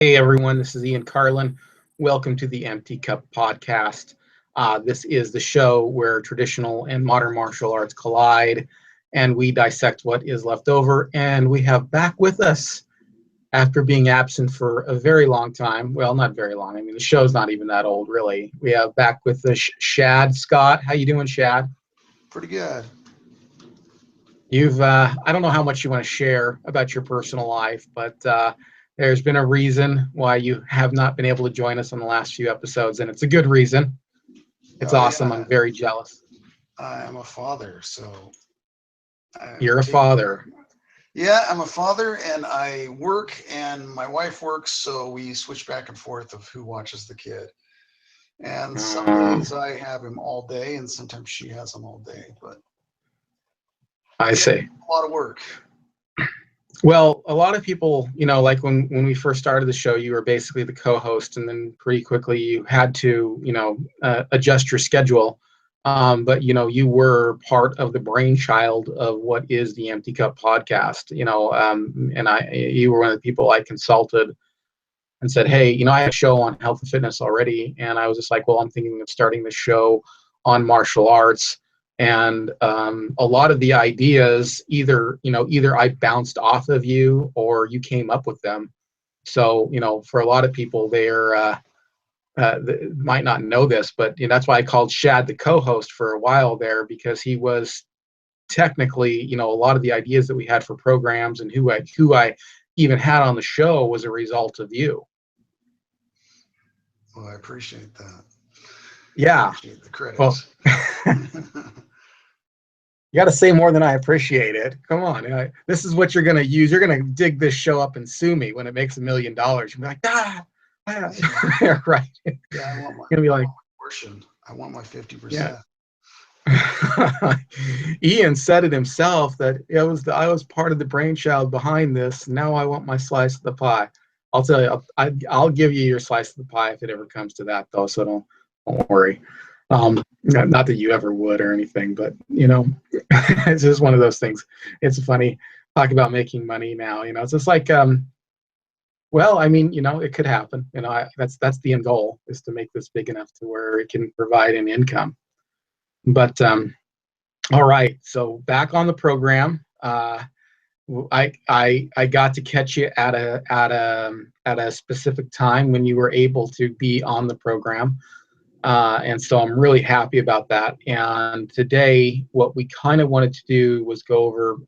Hey everyone, this is Ian Carlin. Welcome to the Empty Cup podcast. This is the show where traditional and modern martial arts collide and we dissect what is left over. And we have back with us, after being absent for a very long time. Well, not very long. I mean, the show's not even that old, really. We have back with us Shad Scott. How you doing, Shad? Pretty good. I don't know how much you want to share about your personal life, but there's been a reason why you have not been able to join us on the last few episodes, and it's a good reason. It's Oh awesome. yeah, I'm very jealous. I am a father, so You're I'm a taking. father. Yeah, I'm a father, and I work, and my wife works, so we switch back and forth of who watches the kid. And some days Um, I have him all day, and sometimes she has him all day. But I yeah, see. a lot of work. Well, a lot of people, like when we first started the show, you were basically the co-host, and then pretty quickly you had to, adjust your schedule. But you were part of the brainchild of what is the Empty Cup podcast. And you were one of the people I consulted and said, hey, I have a show on health and fitness already, and I was just like, well, I'm thinking of starting the show on martial arts. And a lot of the ideas either I bounced off of you or you came up with them. So for a lot of people, might not know this, but that's why I called Shad the co-host for a while there, because he was technically, a lot of the ideas that we had for programs and who I even had on the show was a result of you. Well, I appreciate that. Yeah. Appreciate the Well, credit. you got to say more than I appreciate it. Come on. This is what you're going to use. You're going to dig this show up and sue me when it makes $1 million. You'll be like, right. Yeah, You're going to be like, portion. I want my yeah. 50%. Ian said it himself that I was part of the brainchild behind this. Now I want my slice of the pie. I'll tell you, I'll give you your slice of the pie if it ever comes to that, though. So don't worry. Not that you ever would or anything, but it's just one of those things. It's funny talk about making money now. It's just like, well, I mean, it could happen. That's the end goal, is to make this big enough to where it can provide an income. But all right, so back on the program. I got to catch you at a specific time when you were able to be on the program, and so I'm really happy about that. And today, what we kind of wanted to do was go over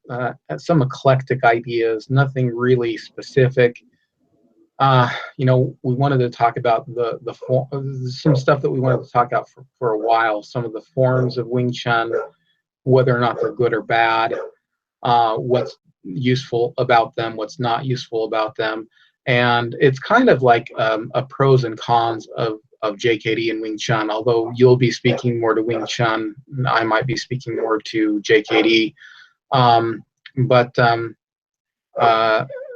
some eclectic ideas, nothing really specific. We wanted to talk about some stuff that we wanted to talk about for a while. Some of the forms of Wing Chun, whether or not they're good or bad, what's useful about them, what's not useful about them. And it's kind of like a pros and cons of JKD and Wing Chun, although you'll be speaking more to Wing Chun, I might be speaking more to JKD. But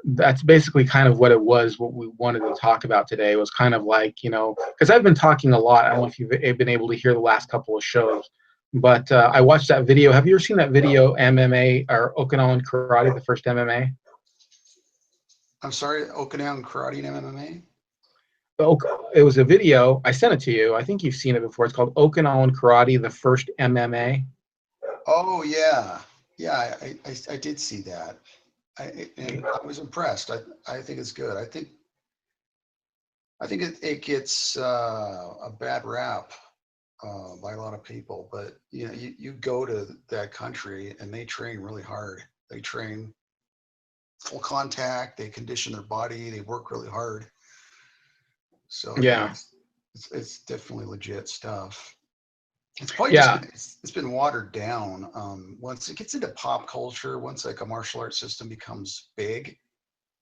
that's basically kind of what it was. What we wanted to talk about today was kind of like, because I've been talking a lot. I don't know if you've been able to hear the last couple of shows, but I watched that video. Have you ever seen that video, MMA or Okinawan Karate, the first MMA? I'm sorry, Okinawan Karate and MMA? It was a video. I sent it to you. I think you've seen it before. It's called Okinawan Karate, the first MMA. Oh, yeah. Yeah, I did see that. And I was impressed. I think it's good. I think it gets a bad rap by a lot of people, but you go to that country and they train really hard. They train full contact. They condition their body. They work really hard. So yeah, Yeah, it's definitely legit stuff. It's probably just yeah. been it's been watered down. Once it gets into pop culture, once like a martial arts system becomes big,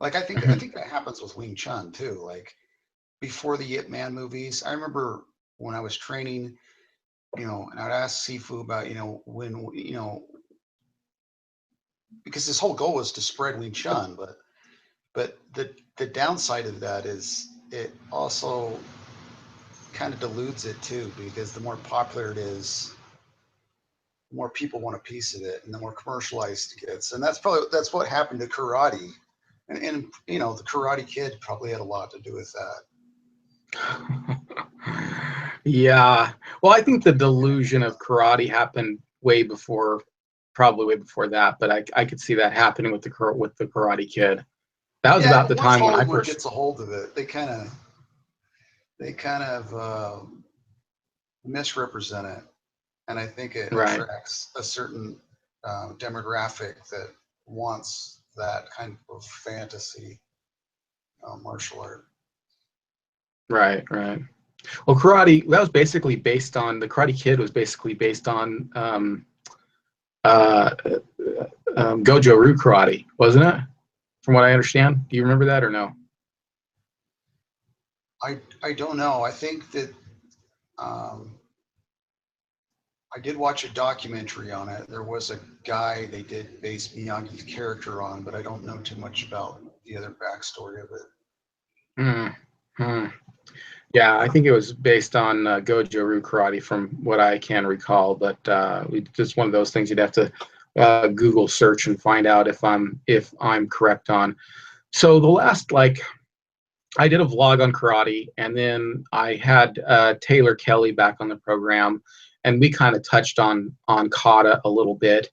like I think that happens with Wing Chun too. Like before the Yip Man movies, I remember when I was training, and I'd ask Sifu about, when, because his whole goal was to spread Wing Chun, but the downside of that is it also kind of dilutes it too, because the more popular it is, the more people want a piece of it, and the more commercialized it gets, and that's what happened to karate. And you know, the Karate Kid probably had a lot to do with that. Yeah. Well, I think the delusion of karate happened way before, probably way before that. But I could see that happening with the Karate Kid. That was Yeah, about the once time when I Hollywood first. gets a hold of it, they kind of misrepresent it, and I think it Right. attracts a certain demographic that wants that kind of fantasy martial art. Right. Right. Well, karate, that was basically based on, the Karate Kid was basically based on uh, Gojo Ryu karate, wasn't it? From what I understand. Do you remember that or no? I don't know. I think that I did watch a documentary on it. There was a guy they did base Miyagi's character on, but I don't know too much about the other backstory of it. Hmm. Hmm. Yeah, I think it was based on Gojo Ryu karate, from what I can recall. But just one of those things you'd have to Google search and find out if I'm correct on. So the last, like, I did a vlog on karate, and then I had Taylor Kelly back on the program, and we kind of touched on kata a little bit,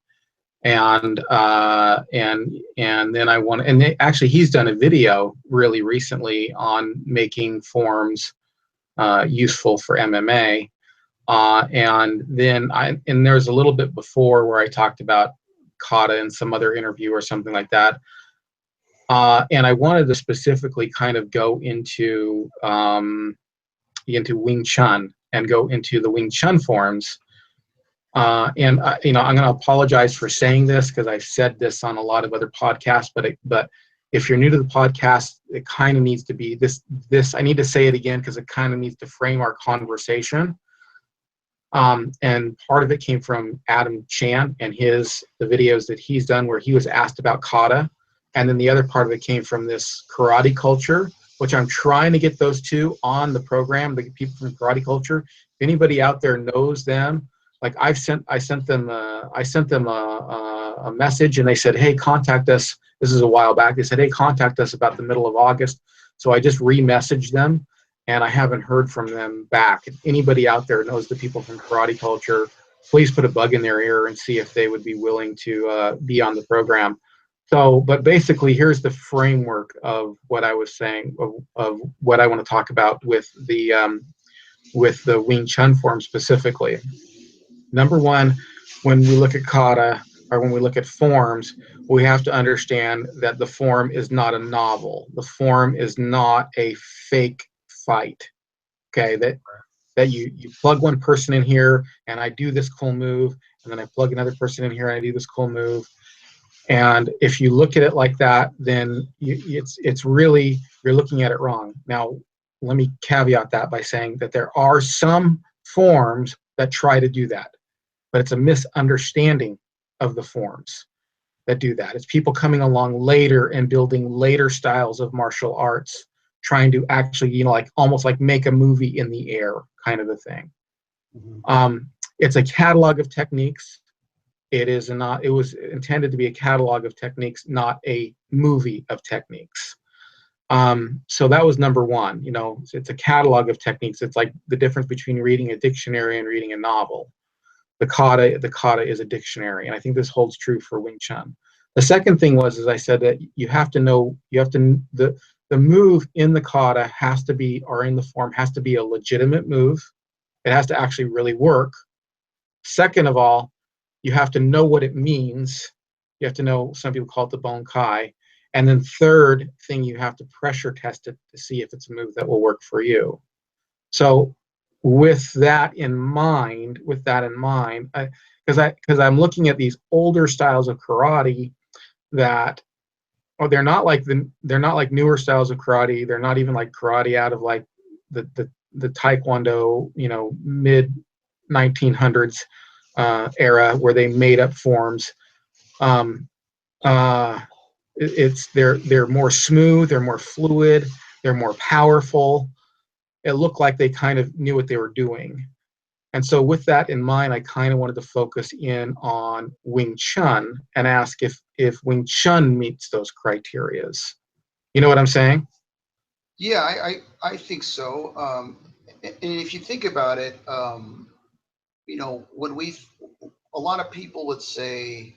and then I want, and actually he's done a video really recently on making forms useful for MMA. And there's a little bit before where I talked about kata in some other interview or something like that. And I wanted to specifically kind of go into Wing Chun and go into the Wing Chun forms. I'm going to apologize for saying this because I've said this on a lot of other podcasts, but if you're new to the podcast, it kind of needs to be this. I need to say it again because it kind of needs to frame our conversation. And part of it came from Adam Chan and the videos that he's done where he was asked about kata, and then the other part of it came from this karate culture, which I'm trying to get those two on the program. The people from karate culture. If anybody out there knows them, like I sent them a message, and they said, "Hey, contact us." This is a while back. They said, "Hey, contact us about the middle of August." So I just re-messaged them, and I haven't heard from them back. If anybody out there knows the people from karate culture, please put a bug in their ear and see if they would be willing to be on the program. So, but basically, here's the framework of what I was saying, of what I want to talk about with the Wing Chun form specifically. Number one, when we look at kata, or when we look at forms, we have to understand that the form is not a novel. The form is not a fake fight. Okay, that you plug one person in here and I do this cool move, and then I plug another person in here and I do this cool move. And if you look at it like that, then it's really, you're looking at it wrong. Now, let me caveat that by saying that there are some forms that try to do that, but it's a misunderstanding of the forms that do that. It's people coming along later and building later styles of martial arts, trying to actually, like almost like make a movie in the air kind of a thing. Mm-hmm. It's a catalog of techniques. It was intended to be a catalog of techniques, not a movie of techniques. So that was number one. It's a catalog of techniques. It's like the difference between reading a dictionary and reading a novel. The kata is a dictionary, and I think this holds true for Wing Chun. The second thing was, as I said, that the move in the kata has to be, or in the form has to be, a legitimate move. It has to actually really work. Second of all, you have to know what it means. You have to know, some people call it the bon kai. And then third thing, you have to pressure test it to see if it's a move that will work for you. So with that in mind, because I'm looking at these older styles of karate that, they're not like newer styles of karate. They're not even like karate out of like the Taekwondo, mid 1900s era where they made up forms. They're more smooth, they're more fluid, they're more powerful. It looked like they kind of knew what they were doing. And so with that in mind, I kind of wanted to focus in on Wing Chun and ask if Wing Chun meets those criterias. You know what I'm saying? Yeah, I think so. And if you think about it, you know, a lot of people would say,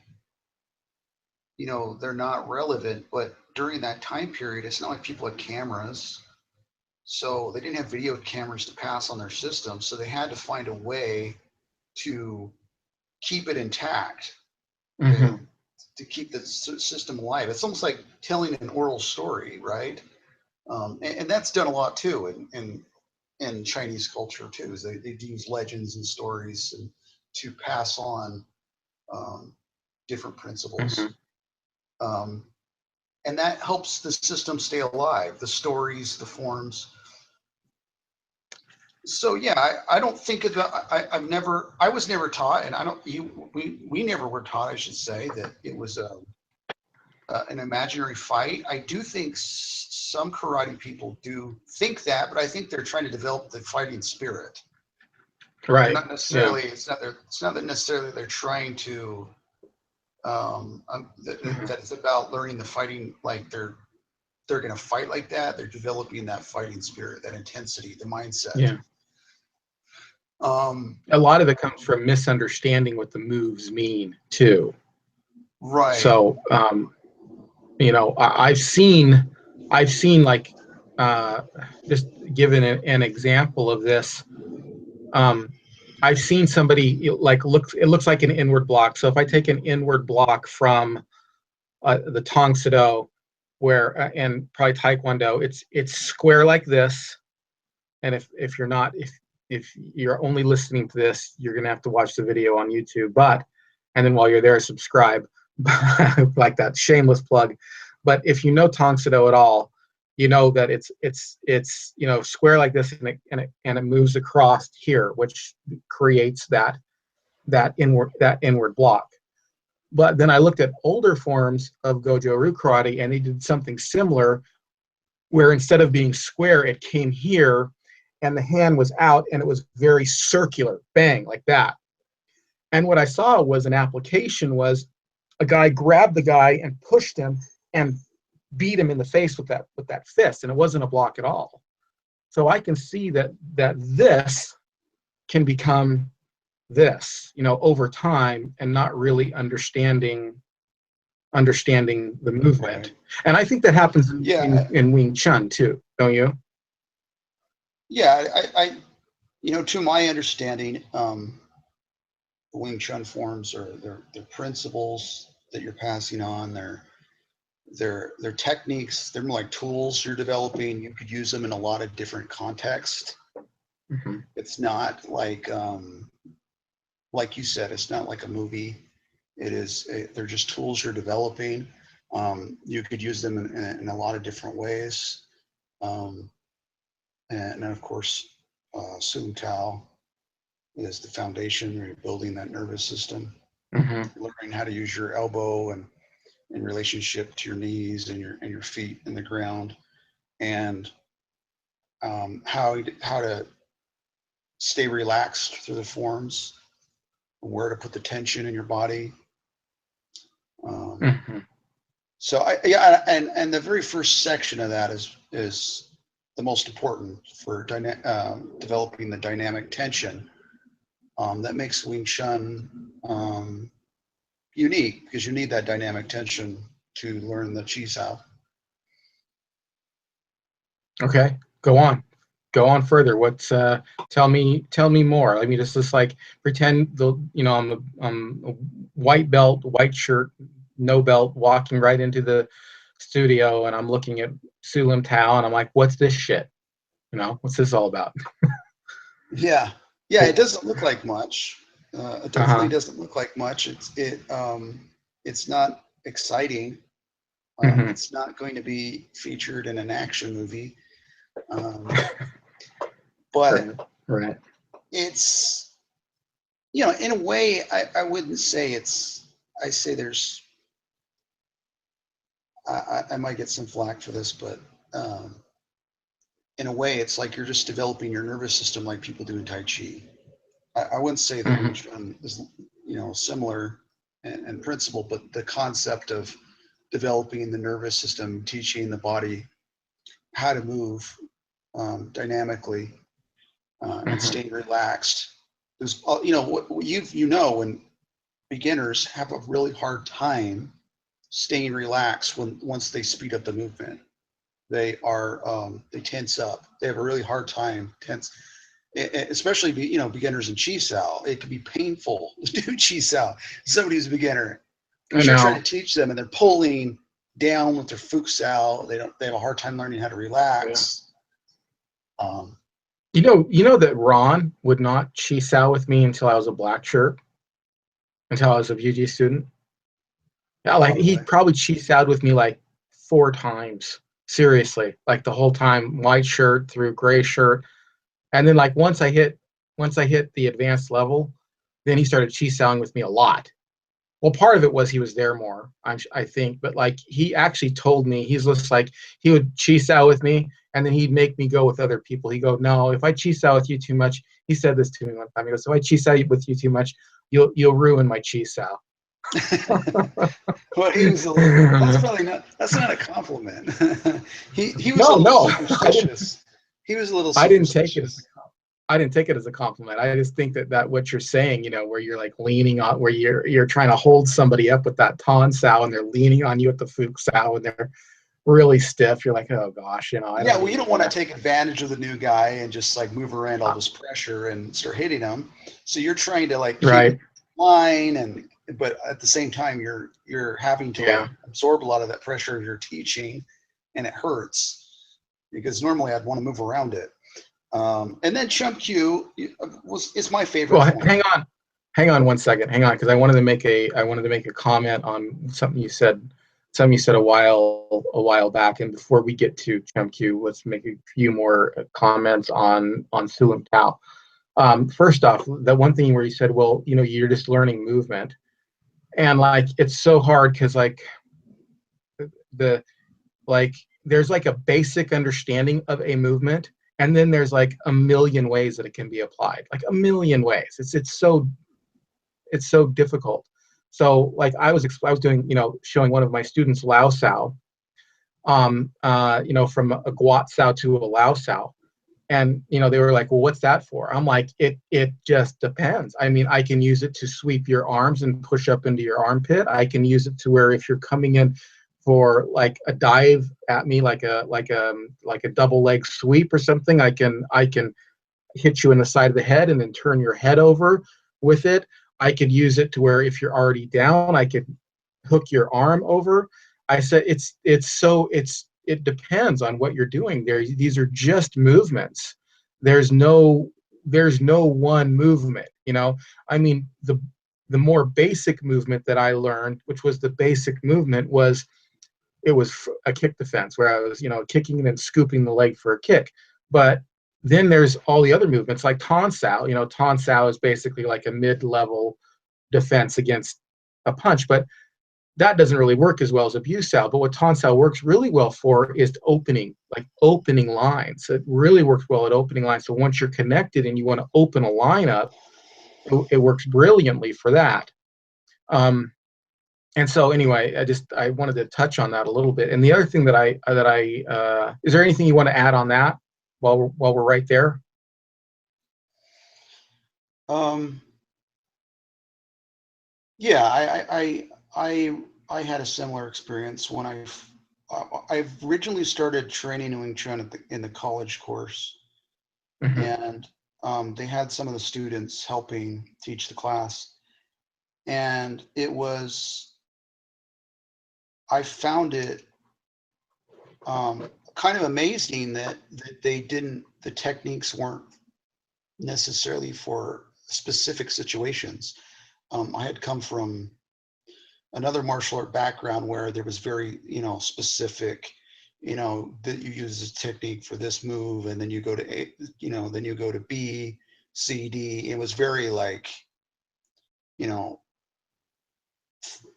you know, they're not relevant, but during that time period, it's not like people had cameras. So they didn't have video cameras to pass on their system. So they had to find a way to keep it intact, Mm-hmm. to keep the system alive. It's almost like telling an oral story, right? And that's done a lot too in Chinese culture too. Is they use legends and stories and to pass on different Mm-hmm. principles. Um, and that helps the system stay alive, the stories, the forms. So yeah, I don't think of the, I was never taught, and I don't, we never were taught, I should say, that it was an imaginary fight. I do think some karate people do think that, but I think they're trying to develop the fighting spirit. They're Right. not Yeah. necessarily, it's not that necessarily they're trying to, Mm-hmm. that it's about learning the fighting, like they're going to fight like that. They're developing that fighting spirit, that intensity, the mindset. Yeah. Um, A lot of it comes from misunderstanding what the moves mean too. right. So, you know, I've seen like, uh, just given an example of this. Um, I've seen somebody like it looks like an inward block. So if I take an inward block from the Tong Sado, where and probably Taekwondo, it's square like this. And if you're not if you're only listening to this, you're gonna have to watch the video on YouTube. But and then while you're there, subscribe, like that shameless plug. But if you know Tong Sado at all, you know that it's you know square like this, and it moves across here, which creates that inward block. But then I looked at older forms of Gojo Ryu Karate, and they did something similar, where instead of being square, it came here, and the hand was out, and it was very circular, bang, like that. And what I saw was an application was a guy grabbed the guy and pushed him and beat him in the face with that fist, and it wasn't a block at all. So I can see that this can become this, you know, over time, and not really understanding the movement. Right. And I think that happens Yeah. in Wing Chun too, don't you? Yeah. You know, to my understanding, the Wing Chun forms are their principles that you're passing on, their techniques. They're more like tools you're developing. You could use them in a lot of different contexts. Mm-hmm. It's not like you said, it's not like a movie. It is. They're just tools you're developing. You could use them in a lot of different ways. Um, and then of course, Sung Tao is the foundation. You're building that nervous system, Mm-hmm. learning how to use your elbow and in relationship to your knees and your feet in the ground, and how to stay relaxed through the forms, where to put the tension in your body. Um, Mm-hmm. so yeah, and the very first section of that is the most important for developing the dynamic tension that makes Wing Chun unique, because you need that dynamic tension to learn the Chi Sao. Okay, go on further. What's tell me more. I mean, just like pretend I'm a white belt, white shirt, no belt, walking right into the studio, and I'm looking at Sulim Tao, and I'm like, what's this shit? You know, what's this all about? Yeah, yeah, it doesn't look like much. It Uh definitely huh. doesn't look like much. It's not exciting. Mm-hmm. It's not going to be featured in an action movie. Um, but Right. Right. it's, you know, in a way, I wouldn't say it's. I say there's. I might get some flack for this, but in a way, it's like you're just developing your nervous system like people do in Tai Chi. I wouldn't say that Wing Mm-hmm. Chun is, you know, similar in principle, but the concept of developing the nervous system, teaching the body how to move dynamically and staying relaxed. There's, when beginners have a really hard time staying relaxed once they speed up the movement. They tense up. They have a really hard time especially beginners in Chi Sao. It can be painful to do Chi Sao. Somebody who's a beginner, because you're trying to teach them and they're pulling down with their Fuq Sao. They have a hard time learning how to relax. Yeah. You know that Ron would not Chi Sao with me until I was a black shirt, until I was a VG student. Yeah, like he probably Chi Sao'd with me like 4 times. Seriously, like the whole time, white shirt through gray shirt. And then like once I hit the advanced level, then he started Chi Saoing with me a lot. Well, part of it was he was there more, I think, but like he actually told me, he's just like, he would Chi Sao with me and then he'd make me go with other people. He'd go, no, if I Chi Sao with you too much, he said this to me one time. He goes, if I Chi Sao with you too much, you'll ruin my Chi Sao. Well, he was a little, that's not a compliment. he was a little superstitious. He was a little superstitious. I didn't take it as a compliment. I just think that what you're saying, where you're like leaning on, where you're trying to hold somebody up with that Ton Sao and they're leaning on you with the Fuq Sao and they're really stiff. You're like, oh gosh, you don't want to take advantage of the new guy and just like move around all this pressure and start hitting him. So you're trying to like keep line but at the same time you're having to like absorb a lot of that pressure you're teaching, and it hurts because normally I'd want to move around it. And then Chum Q is my favorite. Well, hang on 1 second, because I wanted to make a comment on something you said a while back. And before we get to Chum Q, let's make a few more comments on Sulim Tao. First off, that one thing where you said, well, you're just learning movement, and like it's so hard because there's like a basic understanding of a movement, and then there's like a million ways that it can be applied, like a million ways. It's so difficult. So like I was doing, showing one of my students Lao Sao, from a Guat Sao to a Lao Sao. And, they were like, well, what's that for? I'm like, it just depends. I mean, I can use it to sweep your arms and push up into your armpit. I can use it to where if you're coming in for like a dive at me, like a double leg sweep or something, I can hit you in the side of the head and then turn your head over with it. I could use it to where if you're already down, I could hook your arm over. I said it depends on what you're doing. These are just movements. There's no one movement. I mean, the more basic movement that I learned, which was the basic movement, was a kick defense where I was kicking and then scooping the leg for a kick. But then there's all the other movements like Ton Sao. Ton Sao is basically like a mid-level defense against a punch, but that doesn't really work as well as abuse Sao. But what Ton Sao works really well for is opening lines. It really works well at opening lines. So once you're connected and you want to open a line up, it works brilliantly for that. And so anyway, I wanted to touch on that a little bit. And the other thing that is there anything you want to add on that while we're right there? Yeah, I had a similar experience when I originally started training Wing Chun in the college course, and they had some of the students helping teach the class, and I found it kind of amazing that the techniques weren't necessarily for specific situations. I had come from another martial art background where there was very, specific, that you use this technique for this move, and then you go to A, then you go to B, C, D. It was very like,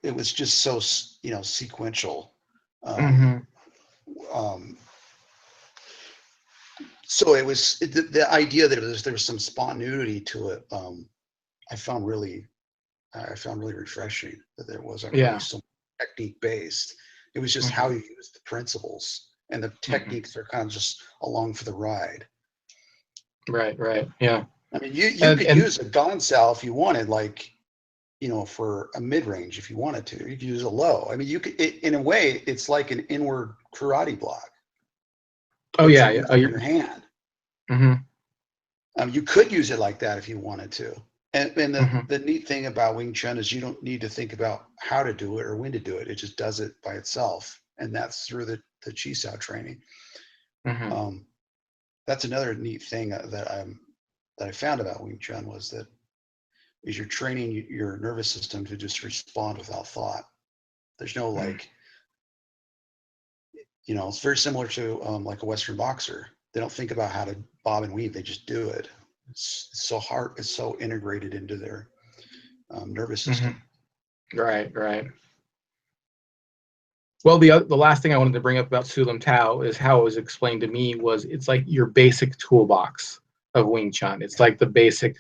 it was just so, sequential. So it was the idea that there was some spontaneity to it. I found really refreshing that there wasn't really so technique based. It was just how you use the principles, and the techniques are kind of just along for the ride. Right. Yeah. I mean, you could use a Gonsal if you wanted, like, you know, for a mid-range if you wanted to. You could use a low. I mean, you could, in a way, it's like an inward karate block. Oh yeah. Using your hand. You could use it like that if you wanted to. And the neat thing about Wing Chun is you don't need to think about how to do it or when to do it. It just does it by itself, and that's through the Chi Sao training. That's another neat thing that I found about Wing Chun was that is you're training your nervous system to just respond without thought. There's no like, you know, it's very similar to like a Western boxer. They don't think about how to bob and weave. They just do it. It's so hard. It's so integrated into their nervous system. Right. Well, the last thing I wanted to bring up about Sulam Tao is how it was explained to me was it's like your basic toolbox of Wing Chun. It's like the basic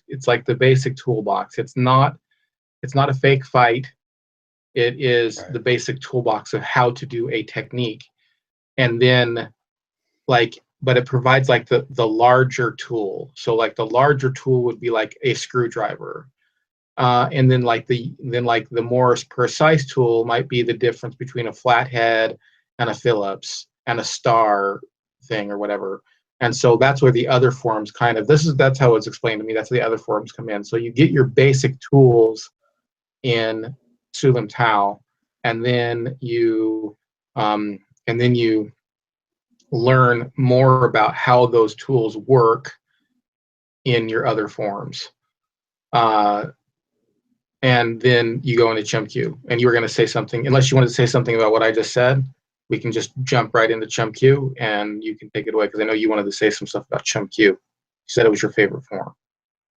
toolbox. It's not a fake fight. It is the basic toolbox of how to do a technique. And then but it provides like the larger tool. So like the larger tool would be like a screwdriver. And then the more precise tool might be the difference between a flathead and a Phillips and a star thing or whatever. And so that's where the other forms that's how it's explained to me. That's where the other forms come in. So you get your basic tools in Sulam Tao, and then you learn more about how those tools work in your other forms. And then you go into Chum Q. And you were going to say something, unless you wanted to say something about what I just said, we can just jump right into Chum Q and you can take it away, because I know you wanted to say some stuff about Chum Q. You said it was your favorite form.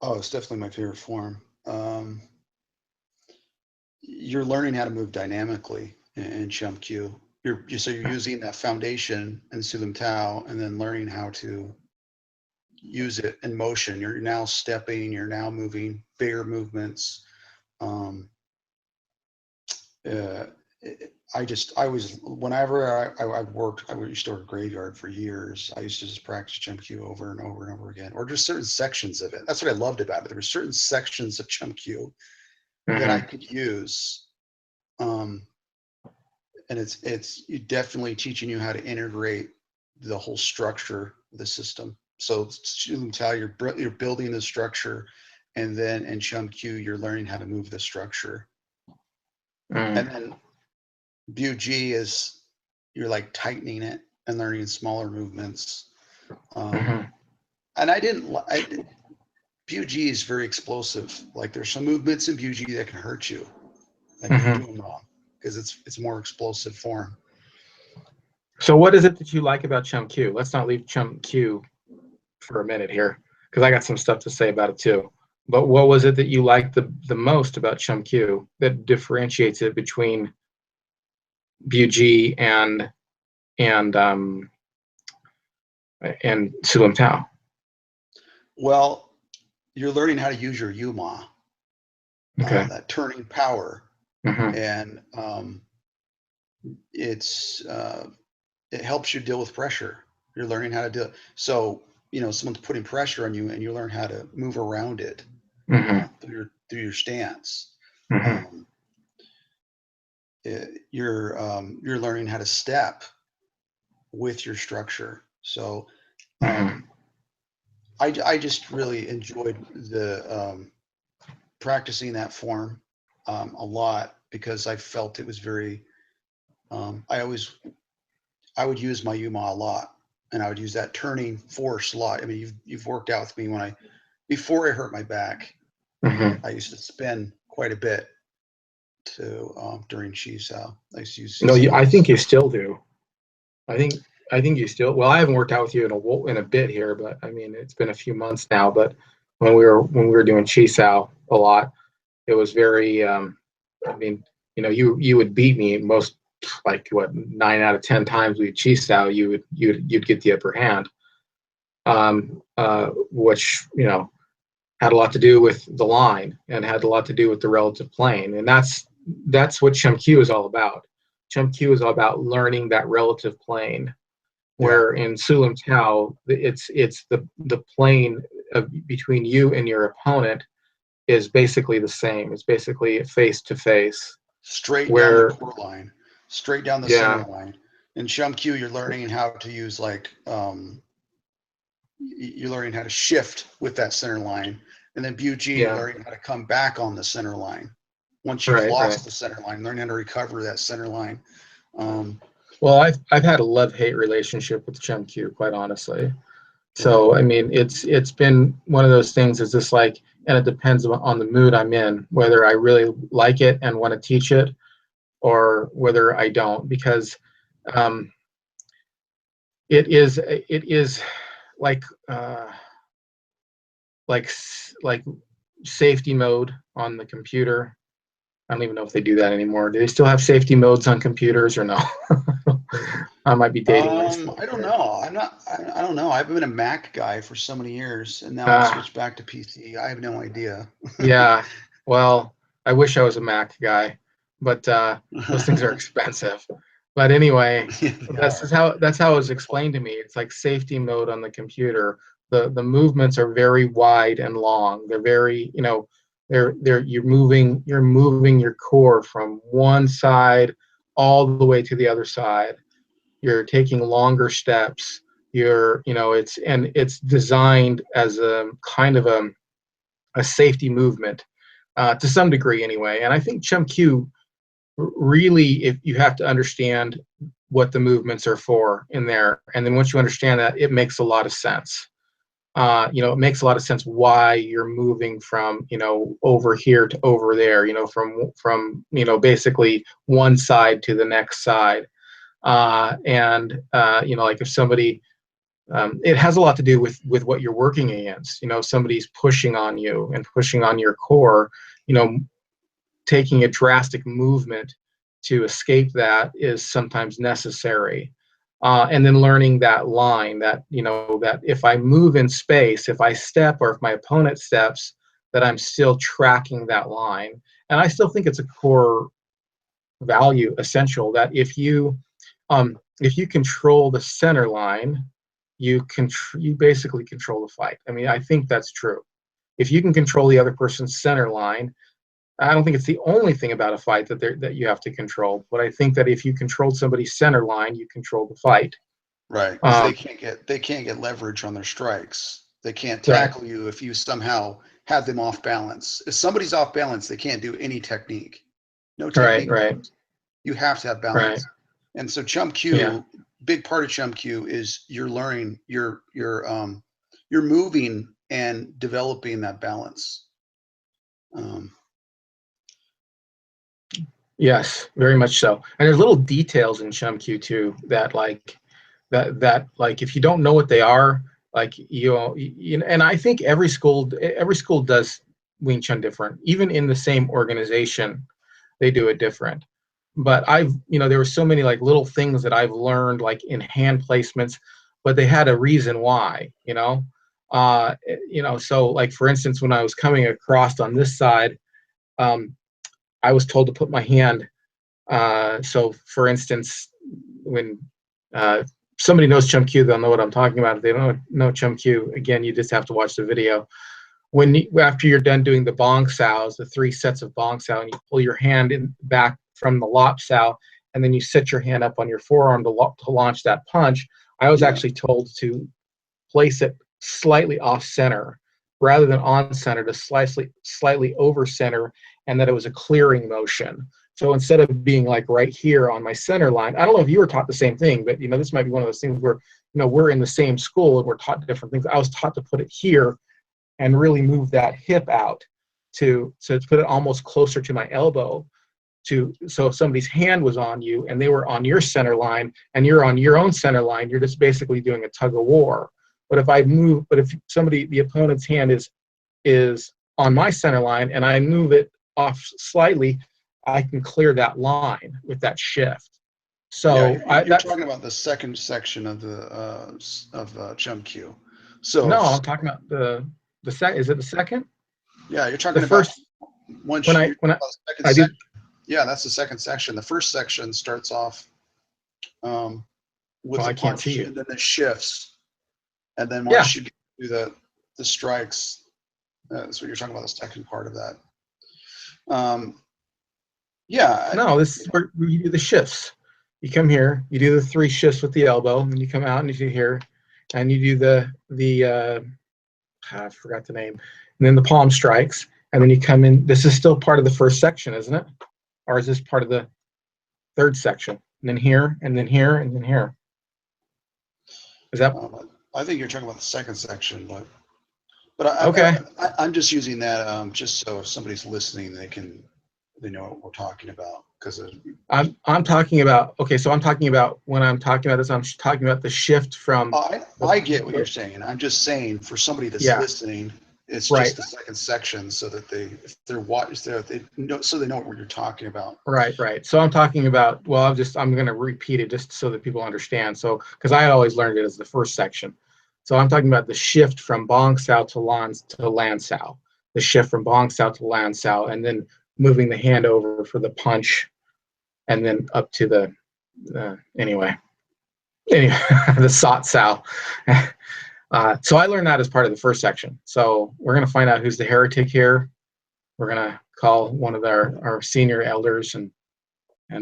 Oh, it's definitely my favorite form. You're learning how to move dynamically in Chum Q. You're using that foundation in Sulam Tao and then learning how to use it in motion. You're now stepping, you're now moving bigger movements. Whenever I worked, I used to work graveyard for years. I used to just practice Chum Q over and over and over again, or just certain sections of it. That's what I loved about it. There were certain sections of Chum Q that I could use. And it's definitely teaching you how to integrate the whole structure of the system. So Sulam Tao, you're building the structure, and then in Chum Q, you're learning how to move the structure. And then Bu G is you're like tightening it and learning smaller movements. And Bu G is very explosive. Like there's some movements in Bu G that can hurt you, like if you do them wrong, because it's more explosive form. So what is it that you like about Chum Q? Let's not leave Chum Q for a minute here, because I got some stuff to say about it too. But what was it that you liked the most about Chum Q that differentiates it between Bu G and Sulam Tao? Well, you're learning how to use your Yuma, that turning power, and it helps you deal with pressure. You're learning how to do it. So someone's putting pressure on you, and you learn how to move around it through your stance. You're learning how to step with your structure. So I just really enjoyed the practicing that form a lot, because I felt it was very. I would use my Yuma a lot, and I would use that turning force a lot. I mean, you've worked out with me before I hurt my back. I used to spin quite a bit during Chi Sao. I used to use. No, I think you still do. I think you still. Well, I haven't worked out with you in a bit here, but I mean, it's been a few months now. But when we were doing Chi Sao a lot, it was very. I mean, you would beat me most, like, what, 9 out of 10 times we Chi Sao, you'd get the upper hand, which had a lot to do with the line and had a lot to do with the relative plane, and that's what Chum Q is all about. Chum Kiu is all about learning that relative plane, Yeah. where in Sulam Tao, it's the plane between you and your opponent is basically the same. It's basically face to face. Straight down the Where core line, straight down the center yeah, line. In Chum Q, you're learning how to use like you're learning how to shift with that center line, and then Bu Ji, you're yeah, learning how to come back on the center line. Once you've right, right. lost the center line, learn how to recover that center line. Um, Well, I've had a love-hate relationship with Chum Kiu, quite honestly. yeah, So I mean, it's been one of those things. Is just like, and it depends on the mood I'm in, whether I really like it and want to teach it, or whether I don't, because um, it is like like safety mode on the computer. I don't even know if they do that anymore. Do they still have safety modes on computers or no? I might be dating myself I don't there. know. I don't know. I've been a Mac guy for so many years, and now I've Ah, switched back to PC. I have no idea. yeah. Well, I wish I was a Mac guy, but those things are expensive. But anyway, Yeah, they are. that's how it was explained to me. It's like safety mode on the computer. The movements are very wide and long. They're very, they're you're moving your core from one side all the way to the other side. You're taking longer steps. It's designed as a kind of a safety movement to some degree anyway. And I think Chum Q really, if you have to understand what the movements are for in there, and then once you understand that, it makes a lot of sense. It makes a lot of sense why you're moving from over here to over there. From basically one side to the next side. Like if somebody it has a lot to do with what you're working against. Somebody's pushing on you and pushing on your core. Taking a drastic movement to escape that is sometimes necessary. And then learning that line, that if I move in space, if I step or if my opponent steps, that I'm still tracking that line. And I still think it's a core value, essential, that if you control the center line, you basically control the fight. I mean, I think that's true. If you can control the other person's center line, I don't think it's the only thing about a fight that you have to control, but I think that if you controlled somebody's center line, you control the fight. Right, because Um, they can't get leverage on their strikes. They can't right, tackle you if you somehow had them off balance. If somebody's off balance, they can't do any technique. No right, technique right, works. You have to have right. balance. And so Chum Yeah, Q, big part of Chum Q is you're learning, you're moving and developing that balance. Um, yes, very much so. And there's little details in Chum Q too that if you don't know what they are, like and I think every school does Wing Chun different. Even in the same organization, they do it different. But there were so many like little things that I've learned, like in hand placements, but they had a reason why. So like for instance, when I was coming across on this side, um, I was told to put my hand. So for instance, when uh, somebody knows Chum Q, they'll know what I'm talking about. If they don't know Chum Q, again, you just have to watch the video. After you're done doing the bong sows, the 3 sets of bong sow, and you pull your hand back from the lop sow, and then you set your hand up on your forearm to launch that punch. I was yeah, actually told to place it slightly off center rather than on center, to slightly over center, and that it was a clearing motion. So instead of being like right here on my center line, I don't know if you were taught the same thing, but this might be one of those things where we're in the same school and we're taught different things. I was taught to put it here and really move that hip out to put it almost closer to my elbow, so if somebody's hand was on you and they were on your center line and you're on your own center line, you're just basically doing a tug of war. But if the opponent's hand is on my center line and I move it off slightly, I can clear that line with that shift. yeah. So You're that's talking about the second section of the Chum Q. no, So I'm talking about the second. Is it the second? yeah, you're The talking about first once when you're I talking when about the second I did section. Yeah, that's the second section. The first section starts off with Well, the I can't see punch, you. and then it shifts. And then Yeah. once you get through the strikes, that's what you're talking about, the second part of that. Yeah. No, this is where you do the shifts. You come here, you do the 3 shifts with the elbow, and then you come out and you do here, and you do the I forgot the name, and then the palm strikes, and then you come in. This is still part of the first section, isn't it? Or is this part of the third section? And then here, and then here, and then here. Is that I think you're talking about the second section, but okay? I'm just using that just so if somebody's listening, they know what we're talking about, because I'm talking about, okay, so I'm talking about, when I'm talking about this, I'm talking about the shift from I get what you're saying. I'm just saying for somebody that's yeah, listening, it's right, just the second section, so that if they're watching, they know, so they know what you're talking about. right. So I'm talking about, well, I'm going to repeat it just so that people understand. So, because I always learned it as the first section. So I'm talking about the shift from Bong Sao to Lan Sao, the shift from Bong Sao to Lan Sao, and then moving the hand over for the punch, and then up to anyway, the Sat Sao. So I learned that as part of the first section. So we're going to find out who's the heretic here. We're going to call one of our senior elders and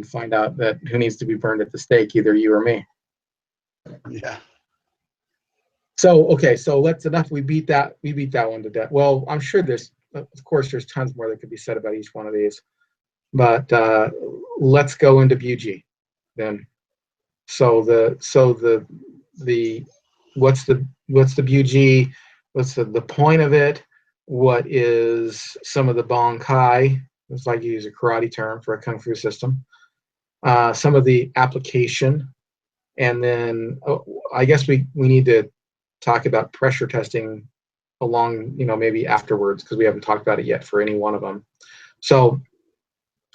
find out that who needs to be burned at the stake, either you or me. Yeah. So, okay, so enough. We beat that one to death. Well, I'm sure of course, there's tons more that could be said about each one of these, but let's go into BUG then. So what's the BUG? What's the point of it? What is some of the Bong Kai? It's like you use a karate term for a kung fu system. Some of the application, and then I guess we need to talk about pressure testing along, maybe afterwards, because we haven't talked about it yet for any one of them. So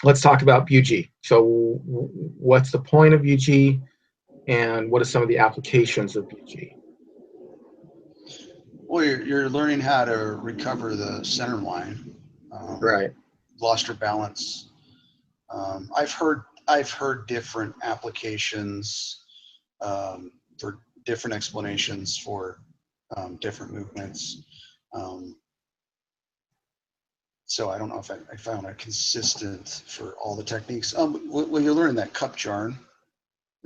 let's talk about BUG. So what's the point of BUG, and what are some of the applications of BUG? Well, you're learning how to recover the center line. Right. Lost your balance. I've heard different applications for different explanations for different movements. So I don't know if I found a consistent for all the techniques. When you're learning that cup jarn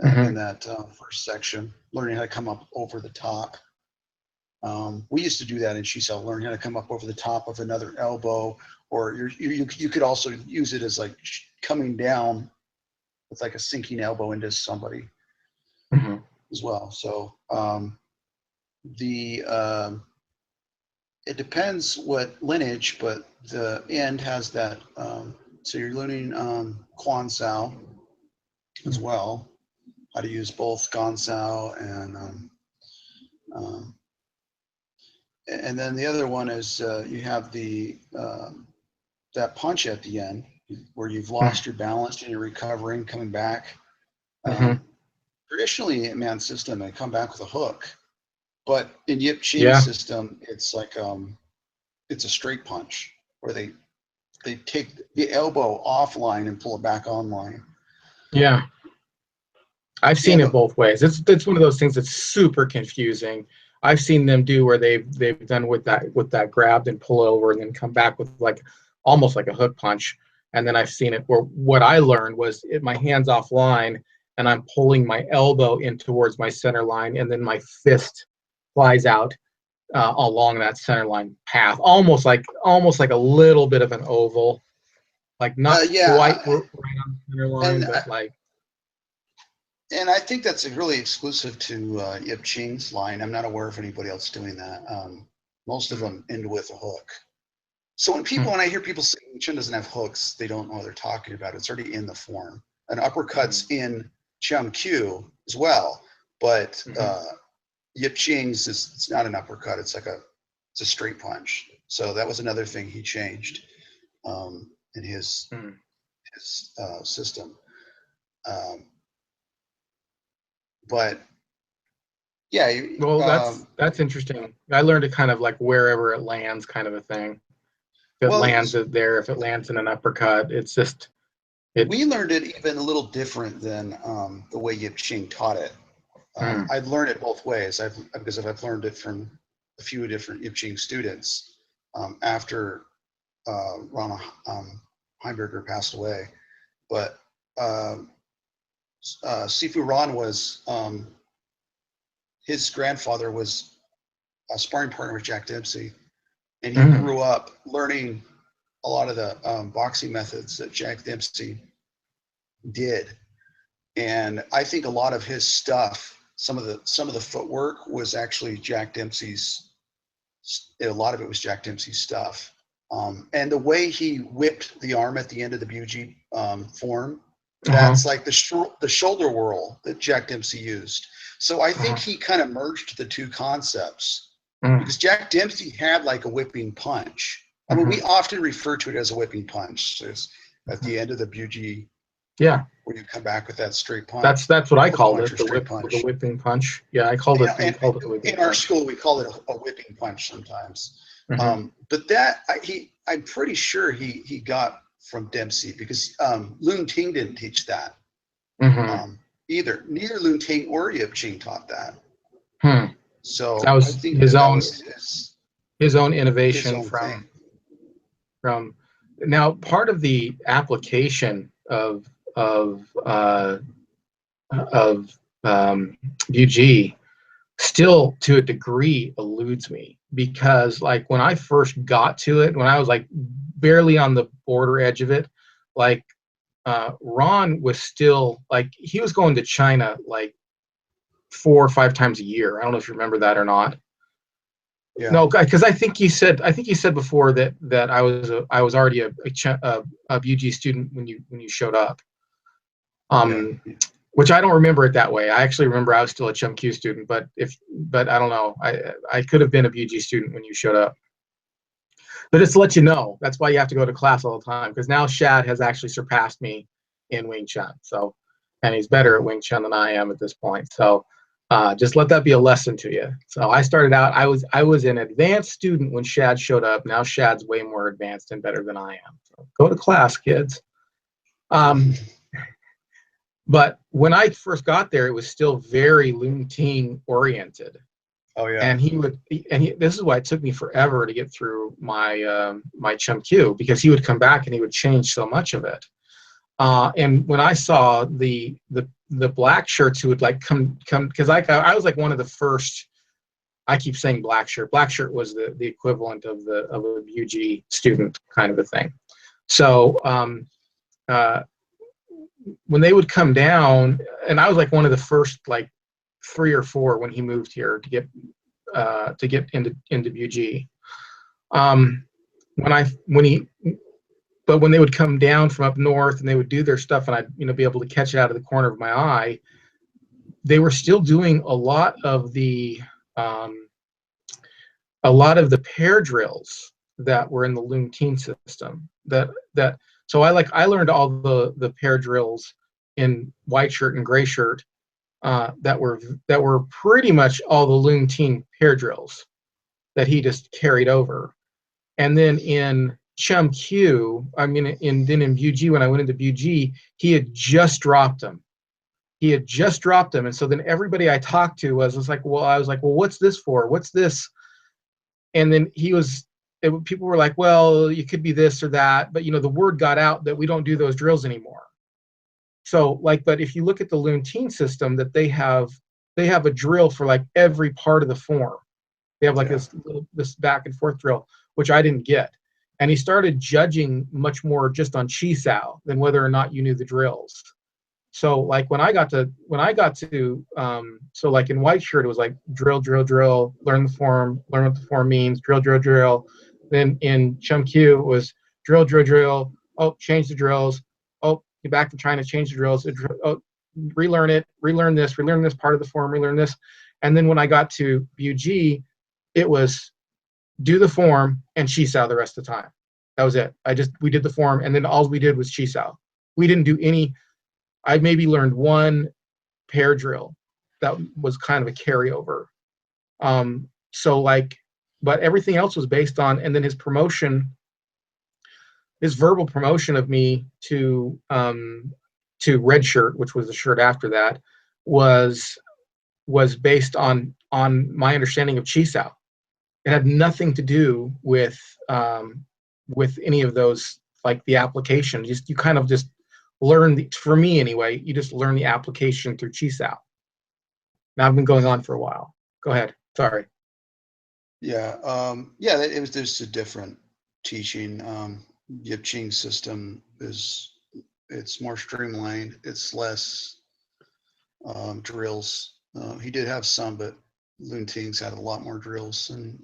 in that first section, learning how to come up over the top. We used to do that in Shisel, learning how to come up over the top of another elbow, or you could also use it as like coming down with like a sinking elbow into somebody as well. So it depends what lineage, but the end has that. So you're learning Quan Sao as well, how to use both Gon Sao and then the other one is you have that punch at the end where you've lost your balance and you're recovering, coming back. Traditionally, in man's system, they come back with a hook, but in Yip Ching's system, it's like it's a straight punch where they take the elbow offline and pull it back online. Yeah, I've seen it both ways. It's one of those things that's super confusing. I've seen them do where they've done with that grabbed and pull over and then come back with like almost like a hook punch. And then I've seen it where what I learned was my hand's offline and I'm pulling my elbow in towards my center line, and then my fist flies out along that center line path, almost like a little bit of an oval, like not quite right on the center line, but like. And I think that's really exclusive to Yip Ching's line. I'm not aware of anybody else doing that. Most of them end with a hook. So when I hear people say Wing Chun doesn't have hooks, they don't know what they're talking about. It's already in the form. An uppercut's in Chum Q as well, but Yip Ching's it's not an uppercut. It's a straight punch. So that was another thing he changed in his system. But yeah. Well, that's interesting. I learned it kind of like wherever it lands, kind of a thing. If it lands there, if it lands in an uppercut, it's just We learned it even a little different than the way Yip Ching taught it. I've learned it both ways. Because I've learned it from a few different Yip Ching students after Ronald Heimberger passed away. But Sifu Ron was, his grandfather was a sparring partner with Jack Dempsey, and he grew up learning a lot of the boxing methods that Jack Dempsey did. And I think a lot of his stuff, some of the footwork was actually Jack Dempsey's. A lot of it was Jack Dempsey's stuff. And the way he whipped the arm at the end of the BG form, that's like the shoulder whirl that Jack Dempsey used. So I think he kind of merged the two concepts, because Jack Dempsey had like a whipping punch. I mean, we often refer to it as a whipping punch. There's at the end of the BG. Yeah. When you come back with that straight punch. That's what I called it, the whipping punch. Yeah, I called it. Called it the whipping punch. In our school, we call it a whipping punch sometimes. But that I'm pretty sure he got from Dempsey, because Lung Ting didn't teach that either. Neither Lung Ting or Yip Ching taught that. So that was his own innovation his own from. Now, part of the application of UG still to a degree eludes me, because like when I first got to it, when I was like barely on the border edge of it, like Ron was still like, he was going to China like 4 or 5 times a year. I don't know if you remember that or not. Yeah. No, because I think you said before that I was already a UG student when you showed up. Which I don't remember it that way. I actually remember I was still a Chum Q student, but I don't know. I could have been a BG student when you showed up. But it's to let you know, that's why you have to go to class all the time, because now Shad has actually surpassed me in Wing Chun. So, and he's better at Wing Chun than I am at this point. So just let that be a lesson to you. So I started out, I was an advanced student when Shad showed up. Now Shad's way more advanced and better than I am. So go to class, kids. But when I first got there, it was still very Lung Ting oriented. Oh yeah. And this is why it took me forever to get through my my Chum Q, because he would come back and he would change so much of it. And when I saw the black shirts who would like come, because I was like one of the first. I keep saying black shirt. Black shirt was the equivalent of a UG student kind of a thing. So when they would come down, and I was like one of the first like 3 or 4 when he moved here to get into BG. When they would come down from up north and they would do their stuff, and I'd be able to catch it out of the corner of my eye, they were still doing a lot of the pair drills that were in the Lung Ting system. So I learned all the pair drills in white shirt and gray shirt that were pretty much all the Lung Ting pair drills that he just carried over. And then in Chum Q, in BG, when I went into BG, he had just dropped them. And so then everybody I talked to was like, well, what's this for? What's this? And then people were like, well, you could be this or that, but the word got out that we don't do those drills anymore. So but if you look at the Lung Ting system, that they have a drill for like every part of the form. They have like this back and forth drill, which I didn't get. And he started judging much more just on chi sao than whether or not you knew the drills. So like when I got to so like in white shirt, it was like drill, learn the form, learn what the form means, drill. Then in Chum Q, it was drill. Oh, change the drills. Oh, get back to trying to change the drills. Oh, relearn it, relearn this part of the form, relearn this. And then when I got to BG, it was do the form and chi sao the rest of the time. That was it. We did the form, and then all we did was chi sao. We didn't do any. I maybe learned one pair drill that was kind of a carryover. But everything else was based on, and then his promotion his verbal promotion of me to red shirt, which was the shirt after that, was based on my understanding of chi sao. It had nothing to do with any of those, like the application. Just you kind of just learn for me anyway. You just learn the application through chi sao. Now I've been going on for a while. Go ahead. Sorry. Yeah, yeah, it was just a different teaching. Yip Ching's system it's more streamlined. It's less drills. He did have some, but Lun Ting's had a lot more drills, and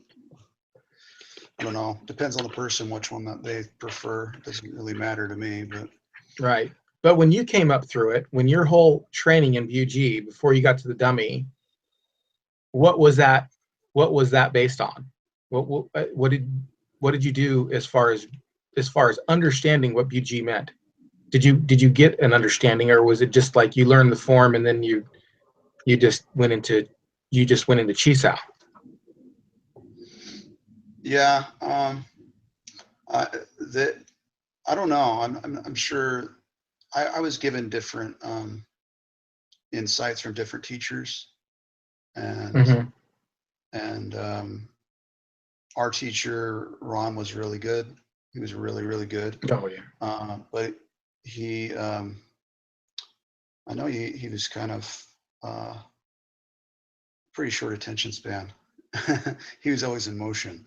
I don't know. Depends on the person which one that they prefer. It doesn't really matter to me, but Right. But when you came up through it, when your whole training in BUG before you got to the dummy, what was that? What was that based on? What did you do as far as understanding what BUG meant? Did you get an understanding, or was it just like you learned the form and then you just went into chi sao? yeah, I, that I don't know. I'm sure I was given different insights from different teachers, and Mm-hmm. and our teacher Ron was really good. He was really really good. Oh yeah. But he, I know he was kind of pretty short attention span. He was always in motion,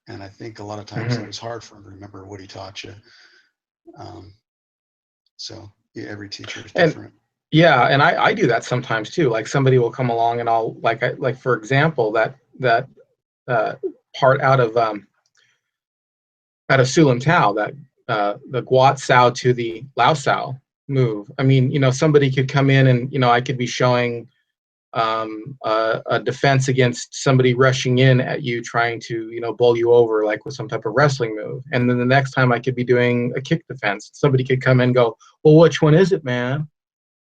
and I think a lot of times it Mm-hmm. was hard for him to remember what he taught you. Um, so yeah, every teacher is And different. yeah, and I do that sometimes too. Like somebody will come along and I'll like for example that uh, part out of Sulam Tao, that the Guat Sao to the Lao Sao move. I mean, somebody could come in and I could be showing a defense against somebody rushing in at you, trying to bowl you over like with some type of wrestling move, and then the next time I could be doing a kick defense. Somebody could come in and go, well, which one is it, man?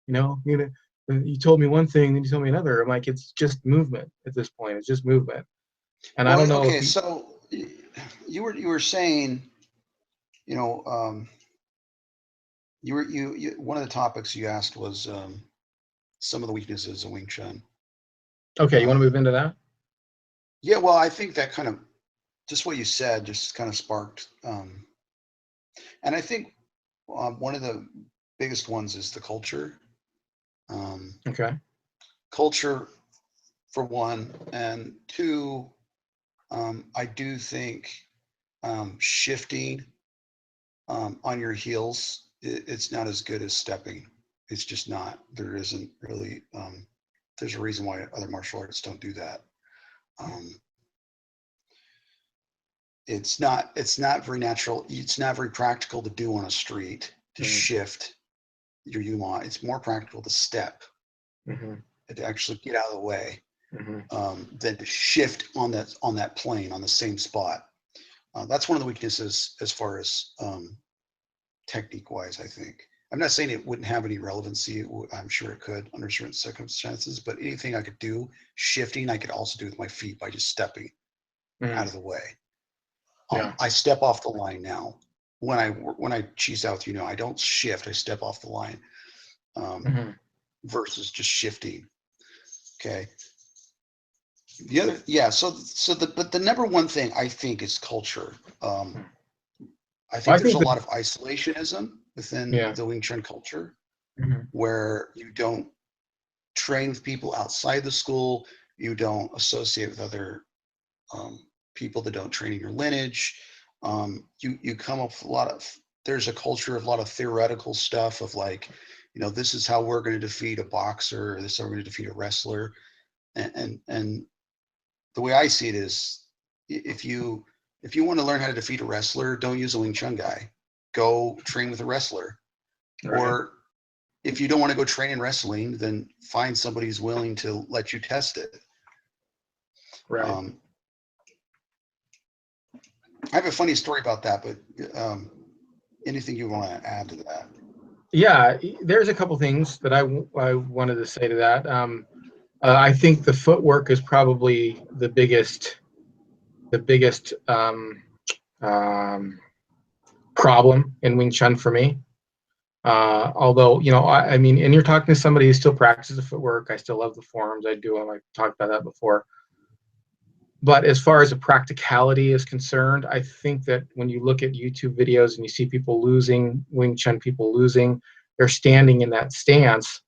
You told me one thing, then you told me another. I'm like, it's just movement at this point. It's just movement, and I Well, don't know if okay, so you were saying, you know, you one of the topics you asked was some of the weaknesses of Wing Chun. okay, you want to move Um, into that? yeah, well, I think that kind of just what you said just kind of sparked, and I think one of the biggest ones is the culture. Um, Okay. Culture for one, and two, I do think shifting on your heels, it's not as good as stepping. It's just not. There isn't really. There's a reason why other martial arts don't do that. Um, it's not. It's not very natural. It's not very practical to do on a street to Mm-hmm. shift your yuma. It's more practical to step Mm-hmm. and to actually get out of the way Mm-hmm. than to shift on that plane on the same spot. That's one of the weaknesses as far as technique wise, I think. I'm not saying it wouldn't have any relevancy. I'm sure it could under certain circumstances, but anything I could do shifting, I could also do with my feet by just stepping out Mm-hmm. of the way. Yeah. I step off the line now. When I cheese out, I don't shift. I step off the line Mm-hmm. versus just shifting. Okay. The other, yeah. But the number one thing I think is culture. I Well, think I there's think a that, lot of isolationism within yeah. the Wing Chun culture Mm-hmm. where you don't train with people outside the school. You don't associate with other people that don't train in your lineage. You come up with a lot of, there's a culture of a lot of theoretical stuff of like, this is how we're going to defeat a boxer, or this is how we're going to defeat a wrestler. And the way I see it is, if you want to learn how to defeat a wrestler, don't use a Wing Chun guy. Go train with a wrestler. Right. Or if you don't want to go train in wrestling, then find somebody who's willing to let you test it. Right. Um, I have a funny story about that, but anything you want to add to that? Yeah. There's a couple things that I wanted to say to that. I think the footwork is probably the biggest um, problem in Wing Chun for me. Although, I mean, and you're talking to somebody who still practices footwork. I still love the forms. I do them. I talked about that before. But as far as the practicality is concerned, I think that when you look at YouTube videos and you see people losing, Wing Chun people losing, they're standing in that stance,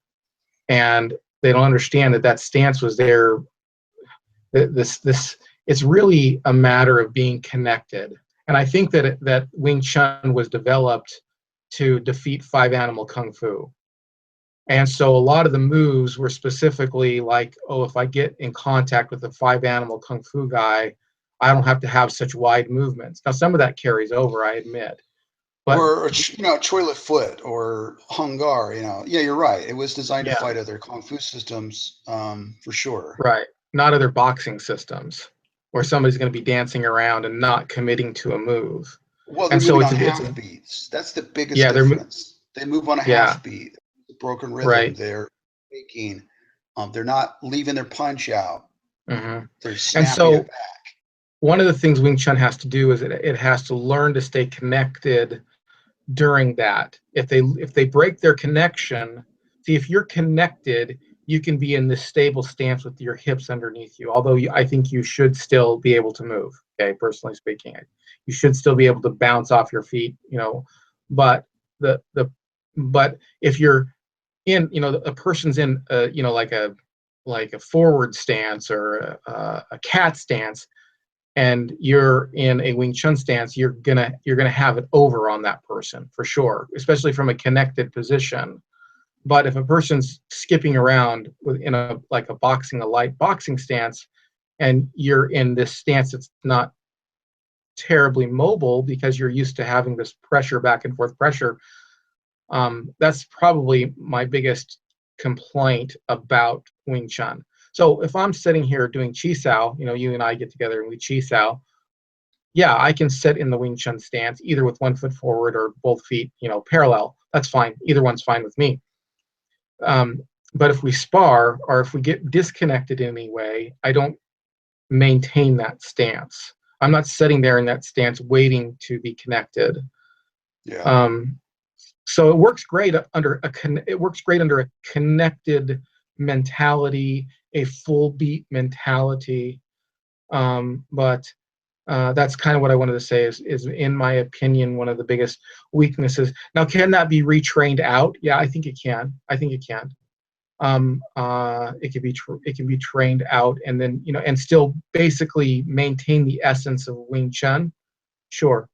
and they don't understand that that stance was there. It's really a matter of being connected. And I think that Wing Chun was developed to defeat 5 animal kung fu. And so a lot of the moves were specifically like, oh, if I get in contact with a 5 animal kung fu guy, I don't have to have such wide movements. Now, some of that carries over, I admit. But or Choi Lit Foot or Hung Gar. Yeah, you're right. It was designed to yeah, fight other kung fu systems, for sure. right. Not other boxing systems where somebody's going to be dancing around and not committing to a move. Well, they're And so moving it's on it's half beats. That's the biggest yeah, difference. They move on a yeah, half beat, broken rhythm. right. They're making. They're not leaving their punch out. Hmm. They're And snapping it so back. one of the things Wing Chun has to do is it has to learn to stay connected during that. If they break their connection, see, if you're connected, you can be in this stable stance with your hips underneath you. Although I think you should still be able to move. Okay, personally speaking, you should still be able to bounce off your feet. But the but if you're in, a person's in, like a forward stance or a cat stance, and you're in a Wing Chun stance, you're gonna have it over on that person for sure, especially from a connected position. But if a person's skipping around in a light boxing stance, and you're in this stance that's not terribly mobile because you're used to having this pressure, back and forth pressure, that's probably my biggest complaint about Wing Chun. So if I'm sitting here doing Chi Sao, you and I get together and we Chi Sao, yeah, I can sit in the Wing Chun stance, either with 1 foot forward or both feet, parallel. That's fine. Either one's fine with me. But if we spar or if we get disconnected in any way, I don't maintain that stance. I'm not sitting there in that stance waiting to be connected. Yeah. So it works great under a connected mentality, a full beat mentality. But that's kind of what I wanted to say is in my opinion, one of the biggest weaknesses. Now, can that be retrained out? Yeah, I think it can. It can be trained out, and then and still basically maintain the essence of Wing Chun. Sure,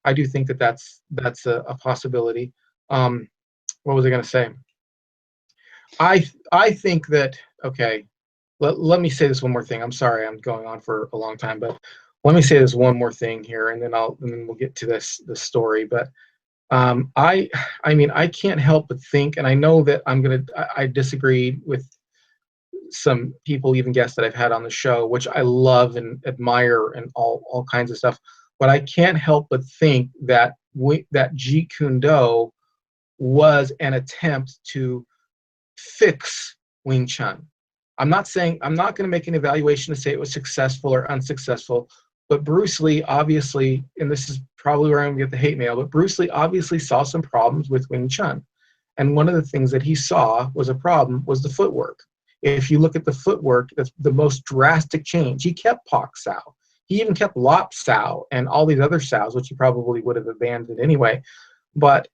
I do think that that's a possibility. What was I going to say? I think that, okay. Let me say this one more thing. I'm sorry, I'm going on for a long time, but let me say this one more thing here, and then we'll get to this story. But I mean, I can't help but think, and I know that I disagree with some people, even guests that I've had on the show, which I love and admire and all kinds of stuff. But I can't help but think that that Jeet Kune Do was an attempt to fix Wing Chun. I'm not going to make an evaluation to say it was successful or unsuccessful, but Bruce Lee obviously, and this is probably where I'm going to get the hate mail, but Bruce Lee obviously saw some problems with Wing Chun. And one of the things that he saw was a problem was the footwork. If you look at the footwork, that's the most drastic change. He kept Pak Sao. He even kept Lop Sao and all these other Saos, which he probably would have abandoned anyway. But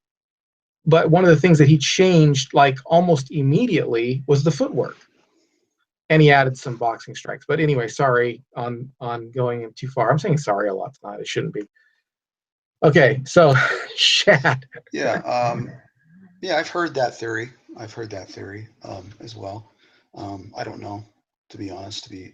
one of the things that he changed like almost immediately was the footwork. And he added some boxing strikes. But anyway, sorry on going too far. I'm saying sorry a lot tonight. It shouldn't be. Okay, so Shad. Yeah. Yeah, I've heard that theory. As well. I don't know, to be honest, It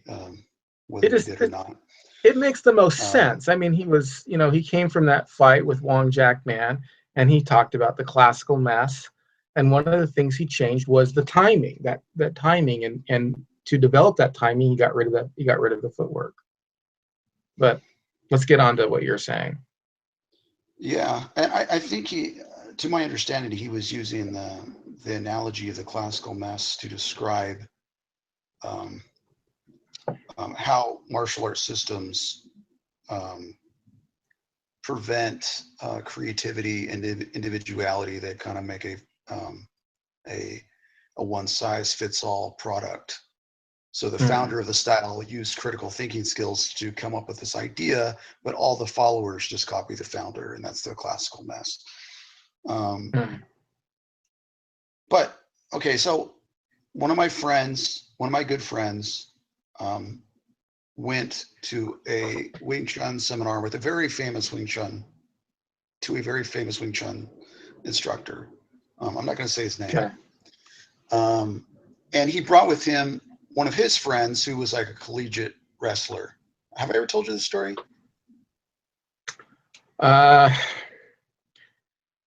whether he is did or not. it makes the most Um, sense. I mean, he came from that fight with Wong Jack Man, and he talked about the classical mess. And one of the things he changed was the timing, that timing, and to develop that timing, he got rid of the footwork. But let's get on to what you're saying. yeah, and I think to my understanding, he was using the analogy of the classical mess to describe um, how martial arts systems um, prevent creativity and individuality that kind of make a one-size-fits-all product. So the founder of the style used critical thinking skills to come up with this idea, but all the followers just copy the founder, and that's the classical mess. But okay, so one of my good friends, went to a Wing Chun seminar with a very famous Wing Chun instructor. I'm not going to say his name. Okay. And he brought with him one of his friends who was like a collegiate wrestler. Have I ever told you this story?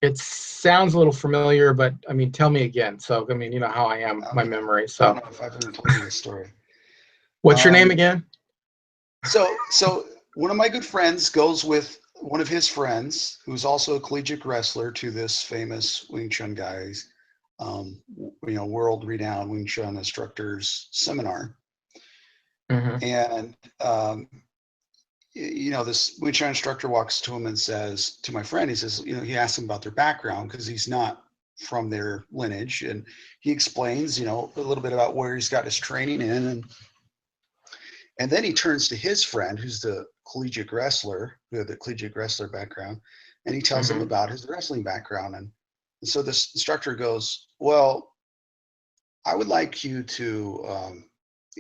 It sounds a little familiar, but I mean, tell me again. So, I mean, you know how I am, my memory. So, I don't know if I've ever told you this story. What's your name again? So one of my good friends goes with one of his friends, who's also a collegiate wrestler, to this famous Wing Chun guy's, world-renowned Wing Chun instructor's seminar. And this Wing Chun instructor walks to him and says to my friend, he says, he asks him about their background because he's not from their lineage, and he explains, a little bit about where he's got his training in, and then he turns to his friend, who's the collegiate wrestler, who had the collegiate wrestler background, and he tells him about his wrestling background. And so this instructor goes, well, I would like you to,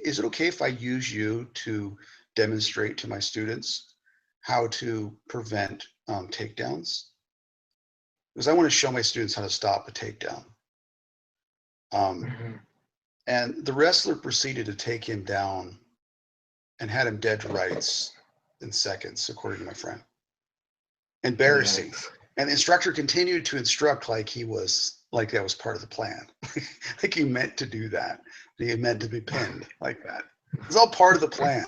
is it okay if I use you to demonstrate to my students how to prevent takedowns? Because I want to show my students how to stop a takedown. And the wrestler proceeded to take him down and had him dead to rights in seconds, according to my friend. Embarrassing. And the instructor continued to instruct like that was part of the plan. Like he meant to do that. He meant to be pinned like that. It's all part of the plan.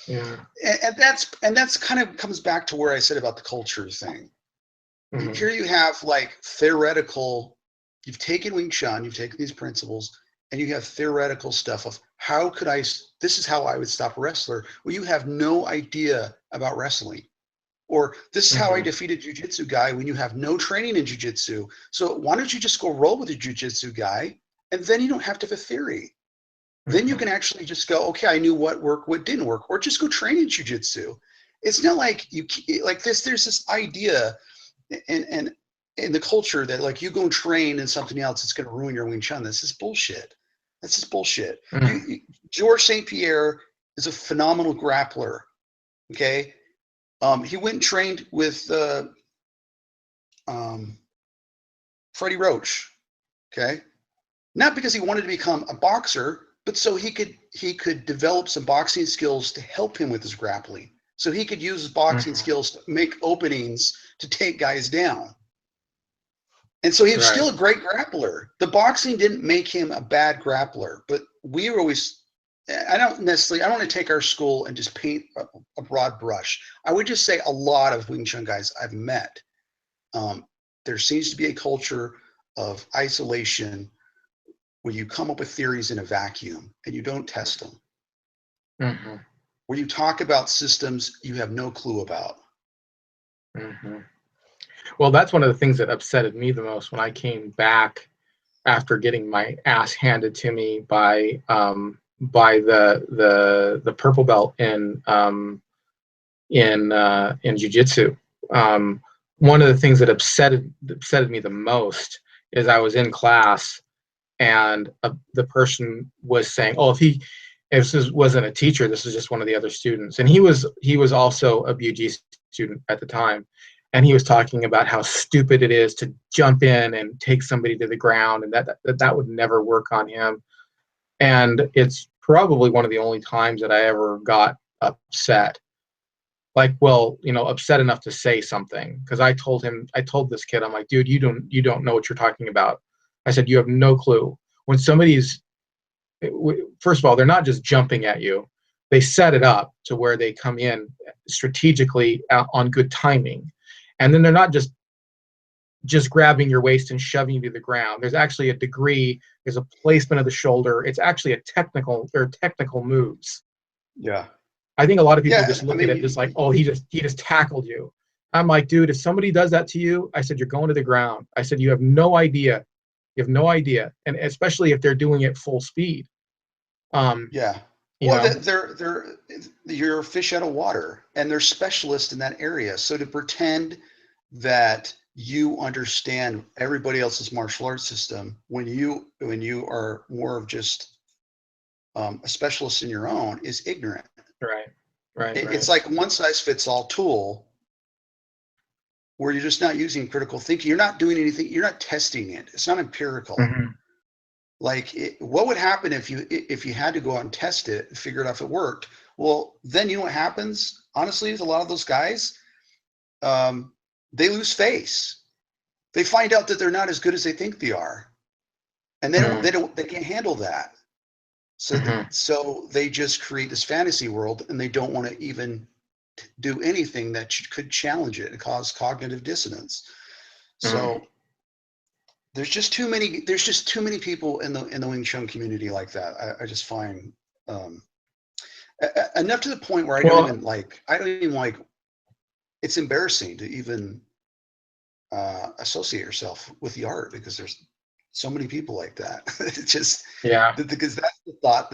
Yeah. And that's kind of comes back to where I said about the culture thing. Here you have like theoretical, you've taken Wing Chun, you've taken these principles, and you have theoretical stuff of this is how I would stop a wrestler. Well, you have no idea about wrestling. Or this is how I defeated a jiu-jitsu guy when you have no training in jiu-jitsu. So why don't you just go roll with a jiu-jitsu guy, and then you don't have to have a theory. Then you can actually just go, okay, I knew what worked, what didn't work, or just go train in jiu-jitsu. It's not like there's this idea in the culture that like you go and train in something else, it's going to ruin your Wing Chun. This is bullshit. That's just bullshit. Georges St. Pierre is a phenomenal grappler. Okay. He went and trained with Freddie Roach. Okay. Not because he wanted to become a boxer, but so he could develop some boxing skills to help him with his grappling. So he could use his boxing skills to make openings to take guys down. And so he was still a great grappler. The boxing didn't make him a bad grappler, but we were always, I don't want to take our school and just paint a broad brush. I would just say a lot of Wing Chun guys I've met, there seems to be a culture of isolation where you come up with theories in a vacuum and you don't test them. Where you talk about systems you have no clue about. Well, that's one of the things that upsetted me the most when I came back after getting my ass handed to me by the purple belt in jiu-jitsu. One of the things that upsetted me the most is I was in class and the person was saying, "Oh, if this wasn't a teacher, this was just one of the other students," and he was also a BUG student at the time. And he was talking about how stupid it is to jump in and take somebody to the ground, and that would never work on him. And it's probably one of the only times that I ever got upset. Like, well, upset enough to say something, because I told this kid, I'm like, dude, you don't know what you're talking about. I said, you have no clue. When first of all, they're not just jumping at you. They set it up to where they come in strategically on good timing. And then they're not just grabbing your waist and shoving you to the ground. There's actually a degree, there's a placement of the shoulder. It's actually technical moves. Yeah. I think a lot of people just look at it just like, oh, he just tackled you. I'm like, dude, if somebody does that to you, I said, you're going to the ground. I said, you have no idea. You have no idea. And especially if they're doing it full speed. Yeah. You Well, know, you're a fish out of water, and they're specialists in that area. So to pretend that you understand everybody else's martial arts system when you are more of just a specialist in your own is ignorant. right, right, It's right. like one size fits all tool where you're just not using critical thinking. You're not doing anything. You're not testing it. It's not empirical. Hmm. Like, what would happen if you had to go out and test it and figure out if it worked? Well, then you know what happens? Honestly, with a lot of those guys, they lose face. They find out that they're not as good as they think they are, and they can't handle that. Hmm. So they just create this fantasy world, and they don't want to even do anything that could challenge it and cause cognitive dissonance. Hmm. So there's just too many people in the Wing Chun community like that. I just find um, enough to the point where Well, I don't even like, it's embarrassing to even associate yourself with the art because there's so many people like that. It's just yeah, because that's the thought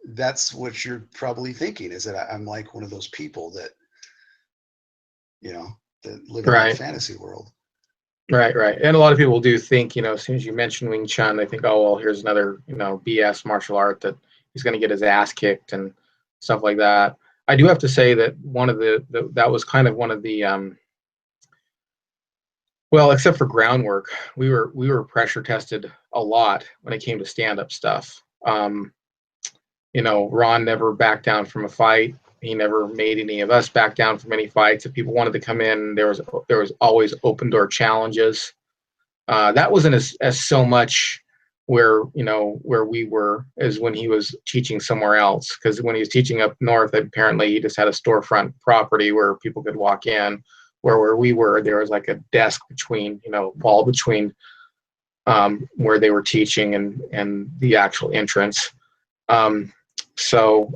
that's what you're probably thinking, is that I'm like one of those people that, that live in that right, fantasy world. right, right. And a lot of people do think, as soon as you mention Wing Chun, they think, oh, well, here's another, BS martial art that he's going to get his ass kicked and stuff like that. I do have to say that one of that was kind of one of the, well, except for groundwork, we were pressure tested a lot when it came to stand up stuff. Ron never backed down from a fight. He never made any of us back down from any fights. If people wanted to come in, there was always open door challenges. That wasn't as so much where we were as when he was teaching somewhere else. Because when he was teaching up north, apparently he just had a storefront property where people could walk in. Where we were, there was like a desk between, wall between where they were teaching and the actual entrance. Um, so,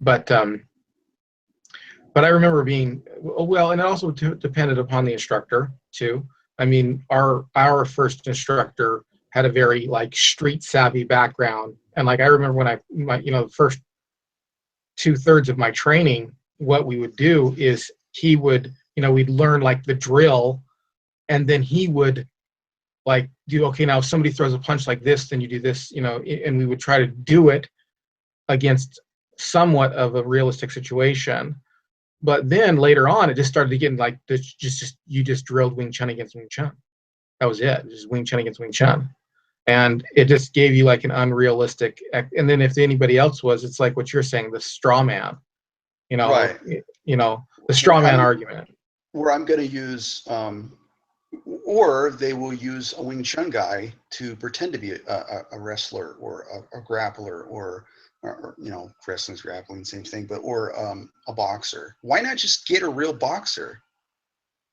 but but I remember being well, and it also depended upon the instructor too. I mean, our first instructor had a very like street savvy background, and like I remember when the first 2/3 of my training, what we would do is he would, we'd learn like the drill, and then he would like do, okay, now if somebody throws a punch like this, then you do this, and we would try to do it against somewhat of a realistic situation. But then later on, it just started to get like this, just you just drilled Wing Chun against Wing Chun. That was it. Just Wing Chun against Wing Chun, and it just gave you like an unrealistic. And then if anybody else was, it's like what you're saying, the straw man. You know, Right. the straw Where man I'm argument. where I'm going to use, or they will use a Wing Chun guy to pretend to be a wrestler or a grappler, or wrestling's grappling, same thing, but or a boxer. Why not just get a real boxer?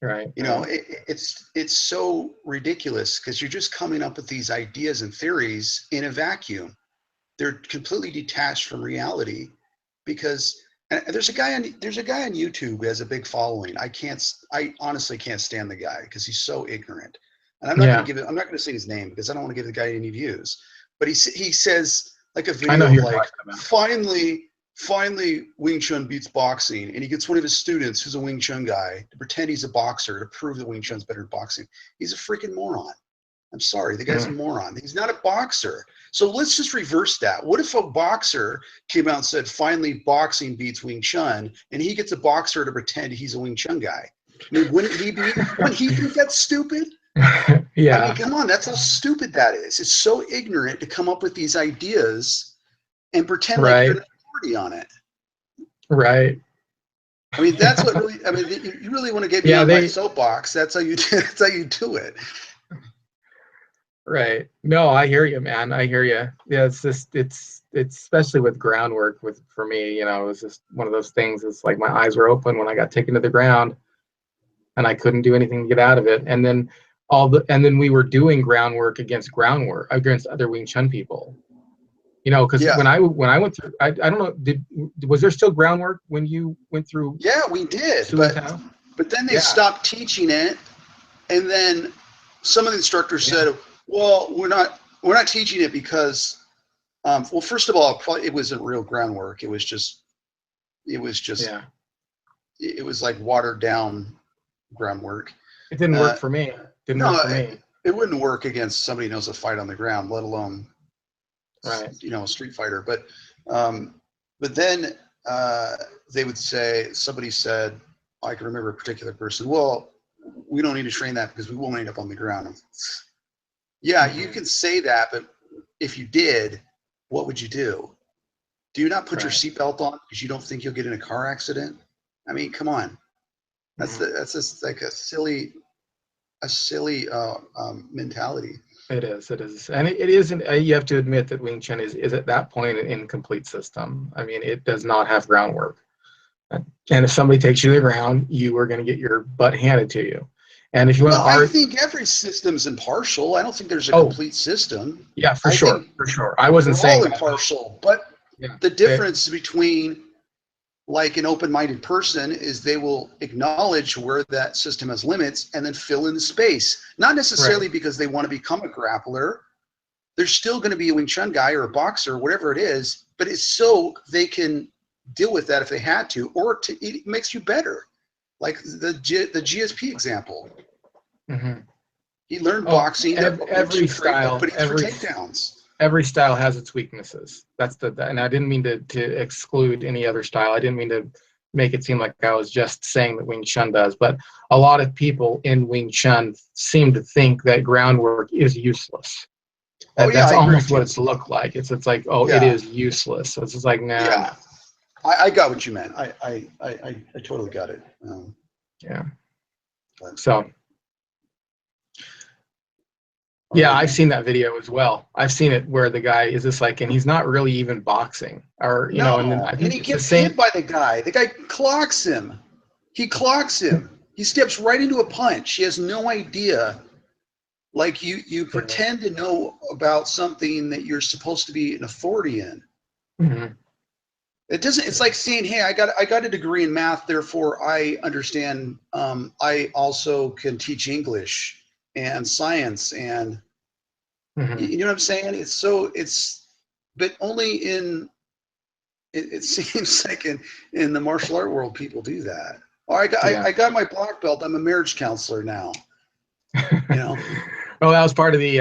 Right. Right. It's so ridiculous because you're just coming up with these ideas and theories in a vacuum. They're completely detached from reality because, and there's a guy on YouTube who has a big following. I honestly can't stand the guy because he's so ignorant. And Yeah. I'm not going to say his name because I don't want to give the guy any views. But he says like a I know video who of you're like, talking about. finally Wing Chun beats boxing, and he gets one of his students who's a Wing Chun guy to pretend he's a boxer to prove that Wing Chun's better at boxing. He's a freaking moron. I'm sorry, the guy's a Mm. moron. He's not a boxer. So let's just reverse that. What if a boxer came out and said, finally, boxing beats Wing Chun, and he gets a boxer to pretend he's a Wing Chun guy? I mean, wouldn't he think that's stupid? I mean, Yeah. come on, that's how stupid that is. It's so ignorant to come up with these ideas and pretend like you're Right. an authority on it. Right. I mean, that's what really, I mean, you really want to get me Yeah. on my They. soapbox. That's how you do it. Right. No, I hear you, man. I hear you. Yeah, it's just it's especially with groundwork with for me, it was just one of those things. It's like my eyes were open when I got taken to the ground and I couldn't do anything to get out of it. And then we were doing groundwork against other Wing Chun people. Because Yeah. when I went through, I don't know, was there still groundwork when you went through Yeah, we did. Su and But Tao? But then they Yeah. stopped teaching it, and then some of the instructors Yeah. said, "Well, we're not teaching it because, well, first of all, it wasn't real groundwork. It was Yeah. like watered down groundwork. It didn't Uh, work for me. Didn't work no, for me. it wouldn't work against somebody who knows a fight on the ground, let alone, Right. a street fighter. But then they would say, somebody said, I can remember a particular person, well, we don't need to train that because we won't end up on the ground. Yeah, you can say that, but if you did, what would you do? Do you not put your seatbelt on because you don't think you'll get in a car accident? I mean, come on. That's just like a silly mentality. It is, and it isn't. You have to admit that Wing Chun is at that point an incomplete system. I mean, it does not have groundwork, and if somebody takes you to the ground, you are going to get your butt handed to you. And if you want to I think every system's impartial. I don't think there's a complete system. Yeah, for I sure, think for sure. I wasn't they're saying all that. impartial, but Yeah. the difference between like an open-minded person is they will acknowledge where that system has limits and then fill in the space. Not necessarily because they want to become a grappler. There's still going to be a Wing Chun guy or a boxer or whatever it is, but it's so they can deal with that if they had to, or it makes you better. Like the GSP example. Mm-hmm. He learned boxing every style, but for takedowns. Every style has its weaknesses. That's and I didn't mean to exclude any other style. I didn't mean to make it seem like I was just saying that Wing Chun does, but a lot of people in Wing Chun seem to think that groundwork is useless. That's almost what it's looked like. It's like, it is useless. So it's just like, nah. Yeah. I got what you meant. I totally got it. Yeah. So. Yeah, I've seen that video as well. I've seen it where the guy is just like, and he's not really even boxing, or know, and then I think he gets hit by the guy. The guy clocks him. He clocks him. He steps right into a punch. He has no idea. Like you pretend to know about something that you're supposed to be an authority in. Mm-hmm. It doesn't. It's like saying, "Hey, I got a degree in math, therefore I understand. I also can teach English and science and." You know what I'm saying? But only it seems like in the martial art world, people do that. Oh, I got my black belt. I'm a marriage counselor now. Well, that was part of the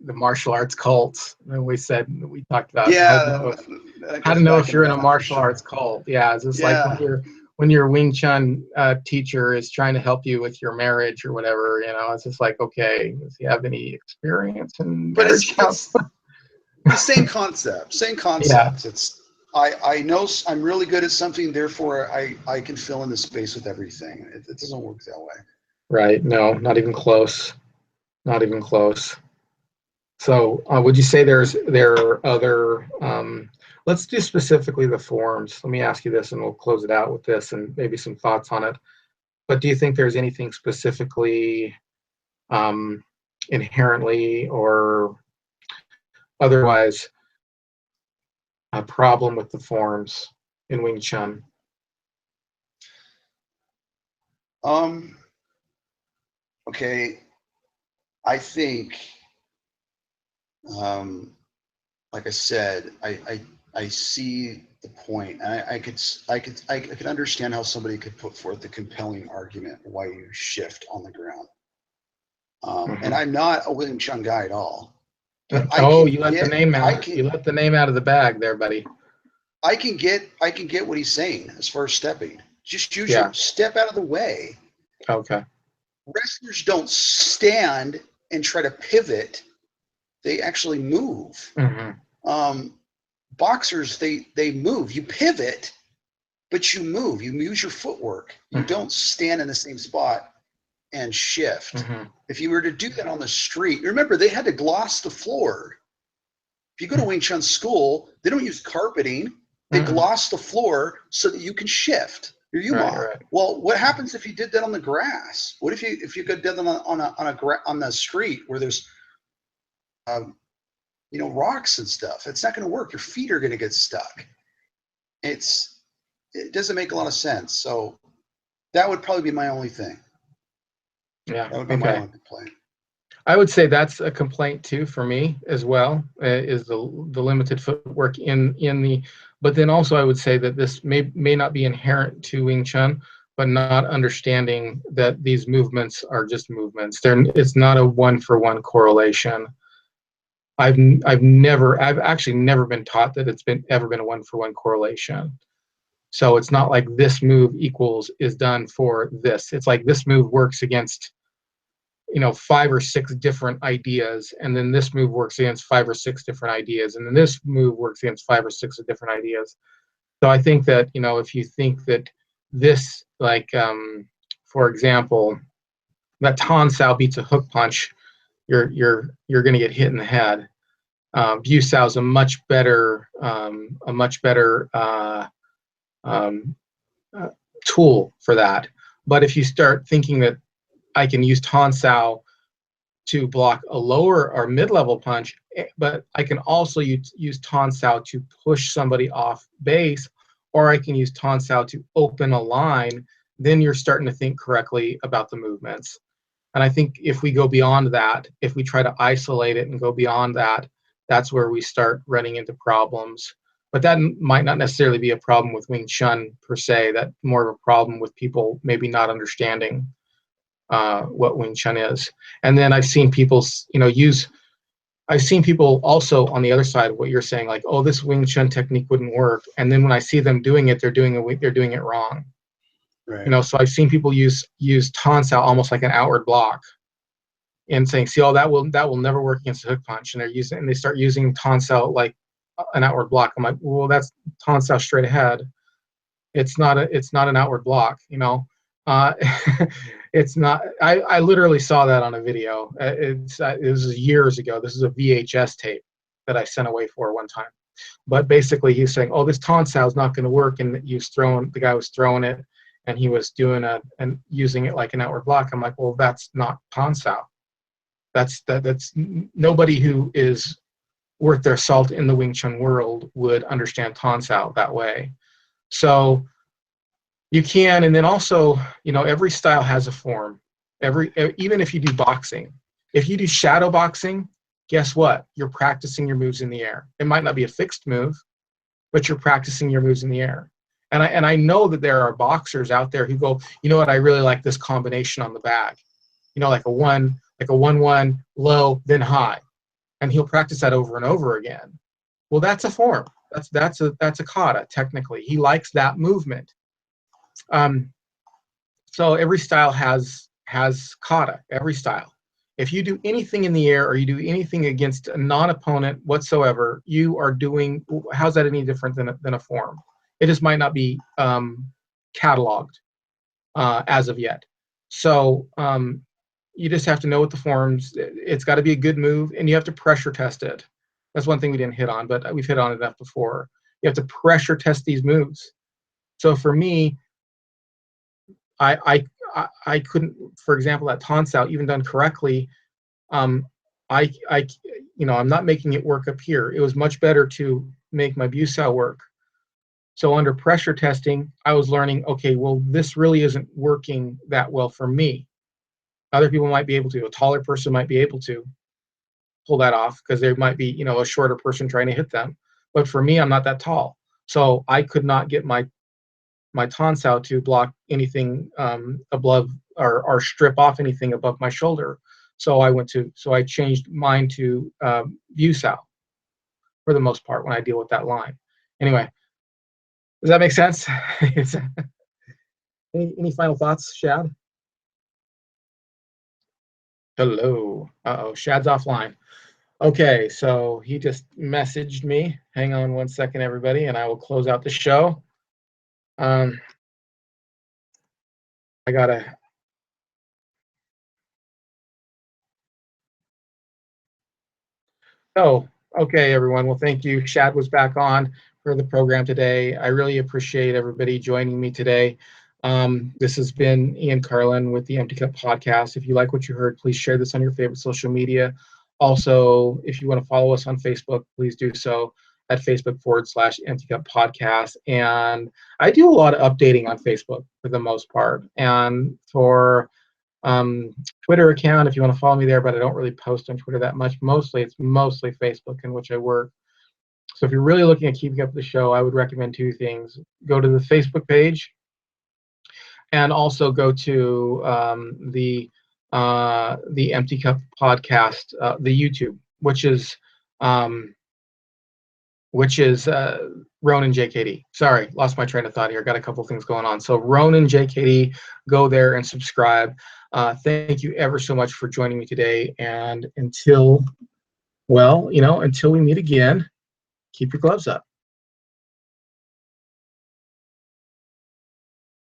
martial arts cult. We talked about how to know if you're in a martial arts cult. Yeah, it's just like when your Wing Chun teacher is trying to help you with your marriage or whatever, it's just like, okay, does he have any experience in marriage counseling? The same concept. Yeah. It's I know I'm really good at something, therefore I can fill in the space with everything. It doesn't work that way. Right. No, not even close. Not even close. So would you say there are other, let's do specifically the forms. Let me ask you this and we'll close it out with this and maybe some thoughts on it. But do you think there's anything specifically inherently or otherwise a problem with the forms in Wing Chun? Okay. I think, like I said, I see the point, and I could understand how somebody could put forth the compelling argument why you shift on the ground. And I'm not a Wing Chun guy at all. You let the name out. You let the name out of the bag there, buddy. I can get what he's saying as far as stepping. Just use your step out of the way. Okay. Wrestlers don't stand and try to pivot; they actually move. Mm-hmm. Boxers, they move. You pivot, but you move. You use your footwork. You don't stand in the same spot and shift. Mm-hmm. If you were to do that on the street, remember they had to gloss the floor. If you go to Wing Chun school, they don't use carpeting. They gloss the floor so that you can shift your Yuma. Right. Well, what happens if you did that on the grass? What if you did that on the street where there's rocks and stuff? It's not going to work. Your feet are going to get stuck. It doesn't make a lot of sense. So That would probably be my only thing. Yeah. That would be my only complaint. I would say that's a complaint too for me as well, is the limited footwork in the. But then also I would say that this may not be inherent to Wing Chun, but not understanding that these movements are just movements. It's not a one-for-one correlation. I've actually never been taught that it's ever been a one-for-one correlation. So it's not like this move is done for this. It's like this move works against 5 or 6 different ideas, and then this move works against 5 or 6 different ideas, and then this move works against 5 or 6 different ideas. So I think that if you think that this, like for example, that Tan Sao beats a hook punch, you're going to get hit in the head. Bu Sao is a much better tool for that. But if you start thinking that I can use Tan Sao to block a lower or mid-level punch, but I can also use Tan Sao to push somebody off base, or I can use Tan Sao to open a line, then you're starting to think correctly about the movements. And I think if we go beyond that, if we try to isolate it and go beyond that, that's where we start running into problems. But that might not necessarily be a problem with Wing Chun per se. That's more of a problem with people maybe not understanding what Wing Chun is. And then I've seen people, I've seen people also on the other side of what you're saying, like, oh, this Wing Chun technique wouldn't work. And then when I see them doing it, they're doing it wrong. Right. So I've seen people use Tan Sao almost like an outward block, and saying, see, oh, that will never work against a hook punch. And they start using Tan Sao like an outward block. I'm like, well, that's Tan Sao straight ahead. It's not an outward block, It's not. I literally saw that on a video. It was years ago. This is a VHS tape that I sent away for one time. But basically, he's saying, "Oh, this Tan Sao is not going to work," and the guy was throwing it, and he was doing and using it like an outward block. I'm like, well, that's not Tan Sao. That's nobody who is worth their salt in the Wing Chun world would understand Tan Sao that way. So you can, and then also, every style has a form. Even if you do boxing, if you do shadow boxing, guess what? You're practicing your moves in the air. It might not be a fixed move, but you're practicing your moves in the air. And I know that there are boxers out there who go, you know what? I really like this combination on the bag, like a 1-1 low then high, and he'll practice that over and over again. Well, that's a form. That's a kata technically. He likes that movement. So every style has kata, every style. If you do anything in the air or you do anything against a non-opponent whatsoever, you are doing, how's that any different than a form? It just might not be cataloged as of yet. So you just have to know what the forms, it's got to be a good move, and you have to pressure test it. That's one thing we didn't hit on, but we've hit on enough before. You have to pressure test these moves. So for me, I couldn't, for example, that Tan Sao, even done correctly, I'm not making it work up here. It was much better to make my Bu Sao work. So under pressure testing, I was learning, okay, well, this really isn't working that well for me. Other people might be able to. A taller person might be able to pull that off because there might be, a shorter person trying to hit them. But for me, I'm not that tall. So I could not get my Tan Sao to block anything above or strip off anything above my shoulder. So I changed mine to Bu Sao for the most part when I deal with that line. Anyway, does that make sense? Any final thoughts, Shad? Hello. Uh-oh, Shad's offline. Okay, so he just messaged me. Hang on one second, everybody, and I will close out the show. I gotta. Oh, okay, everyone. Well, thank you. Shad was back on for the program today. I really appreciate everybody joining me today. This has been Ian Carlin with the Empty Cup Podcast. If you like what you heard, please share this on your favorite social media. Also, if you want to follow us on Facebook, please do so. at Facebook/Empty Cup Podcast. And I do a lot of updating on Facebook for the most part. And for Twitter account, if you want to follow me there, but I don't really post on Twitter that much. It's mostly Facebook in which I work. So if you're really looking at keeping up with the show, I would recommend two things. Go to the Facebook page, and also go to the Empty Cup Podcast, the YouTube, which is Ronan JKD. Sorry, lost my train of thought here. Got a couple things going on. So Ronan JKD, go there and subscribe. Thank you ever so much for joining me today. And until we meet again, keep your gloves up.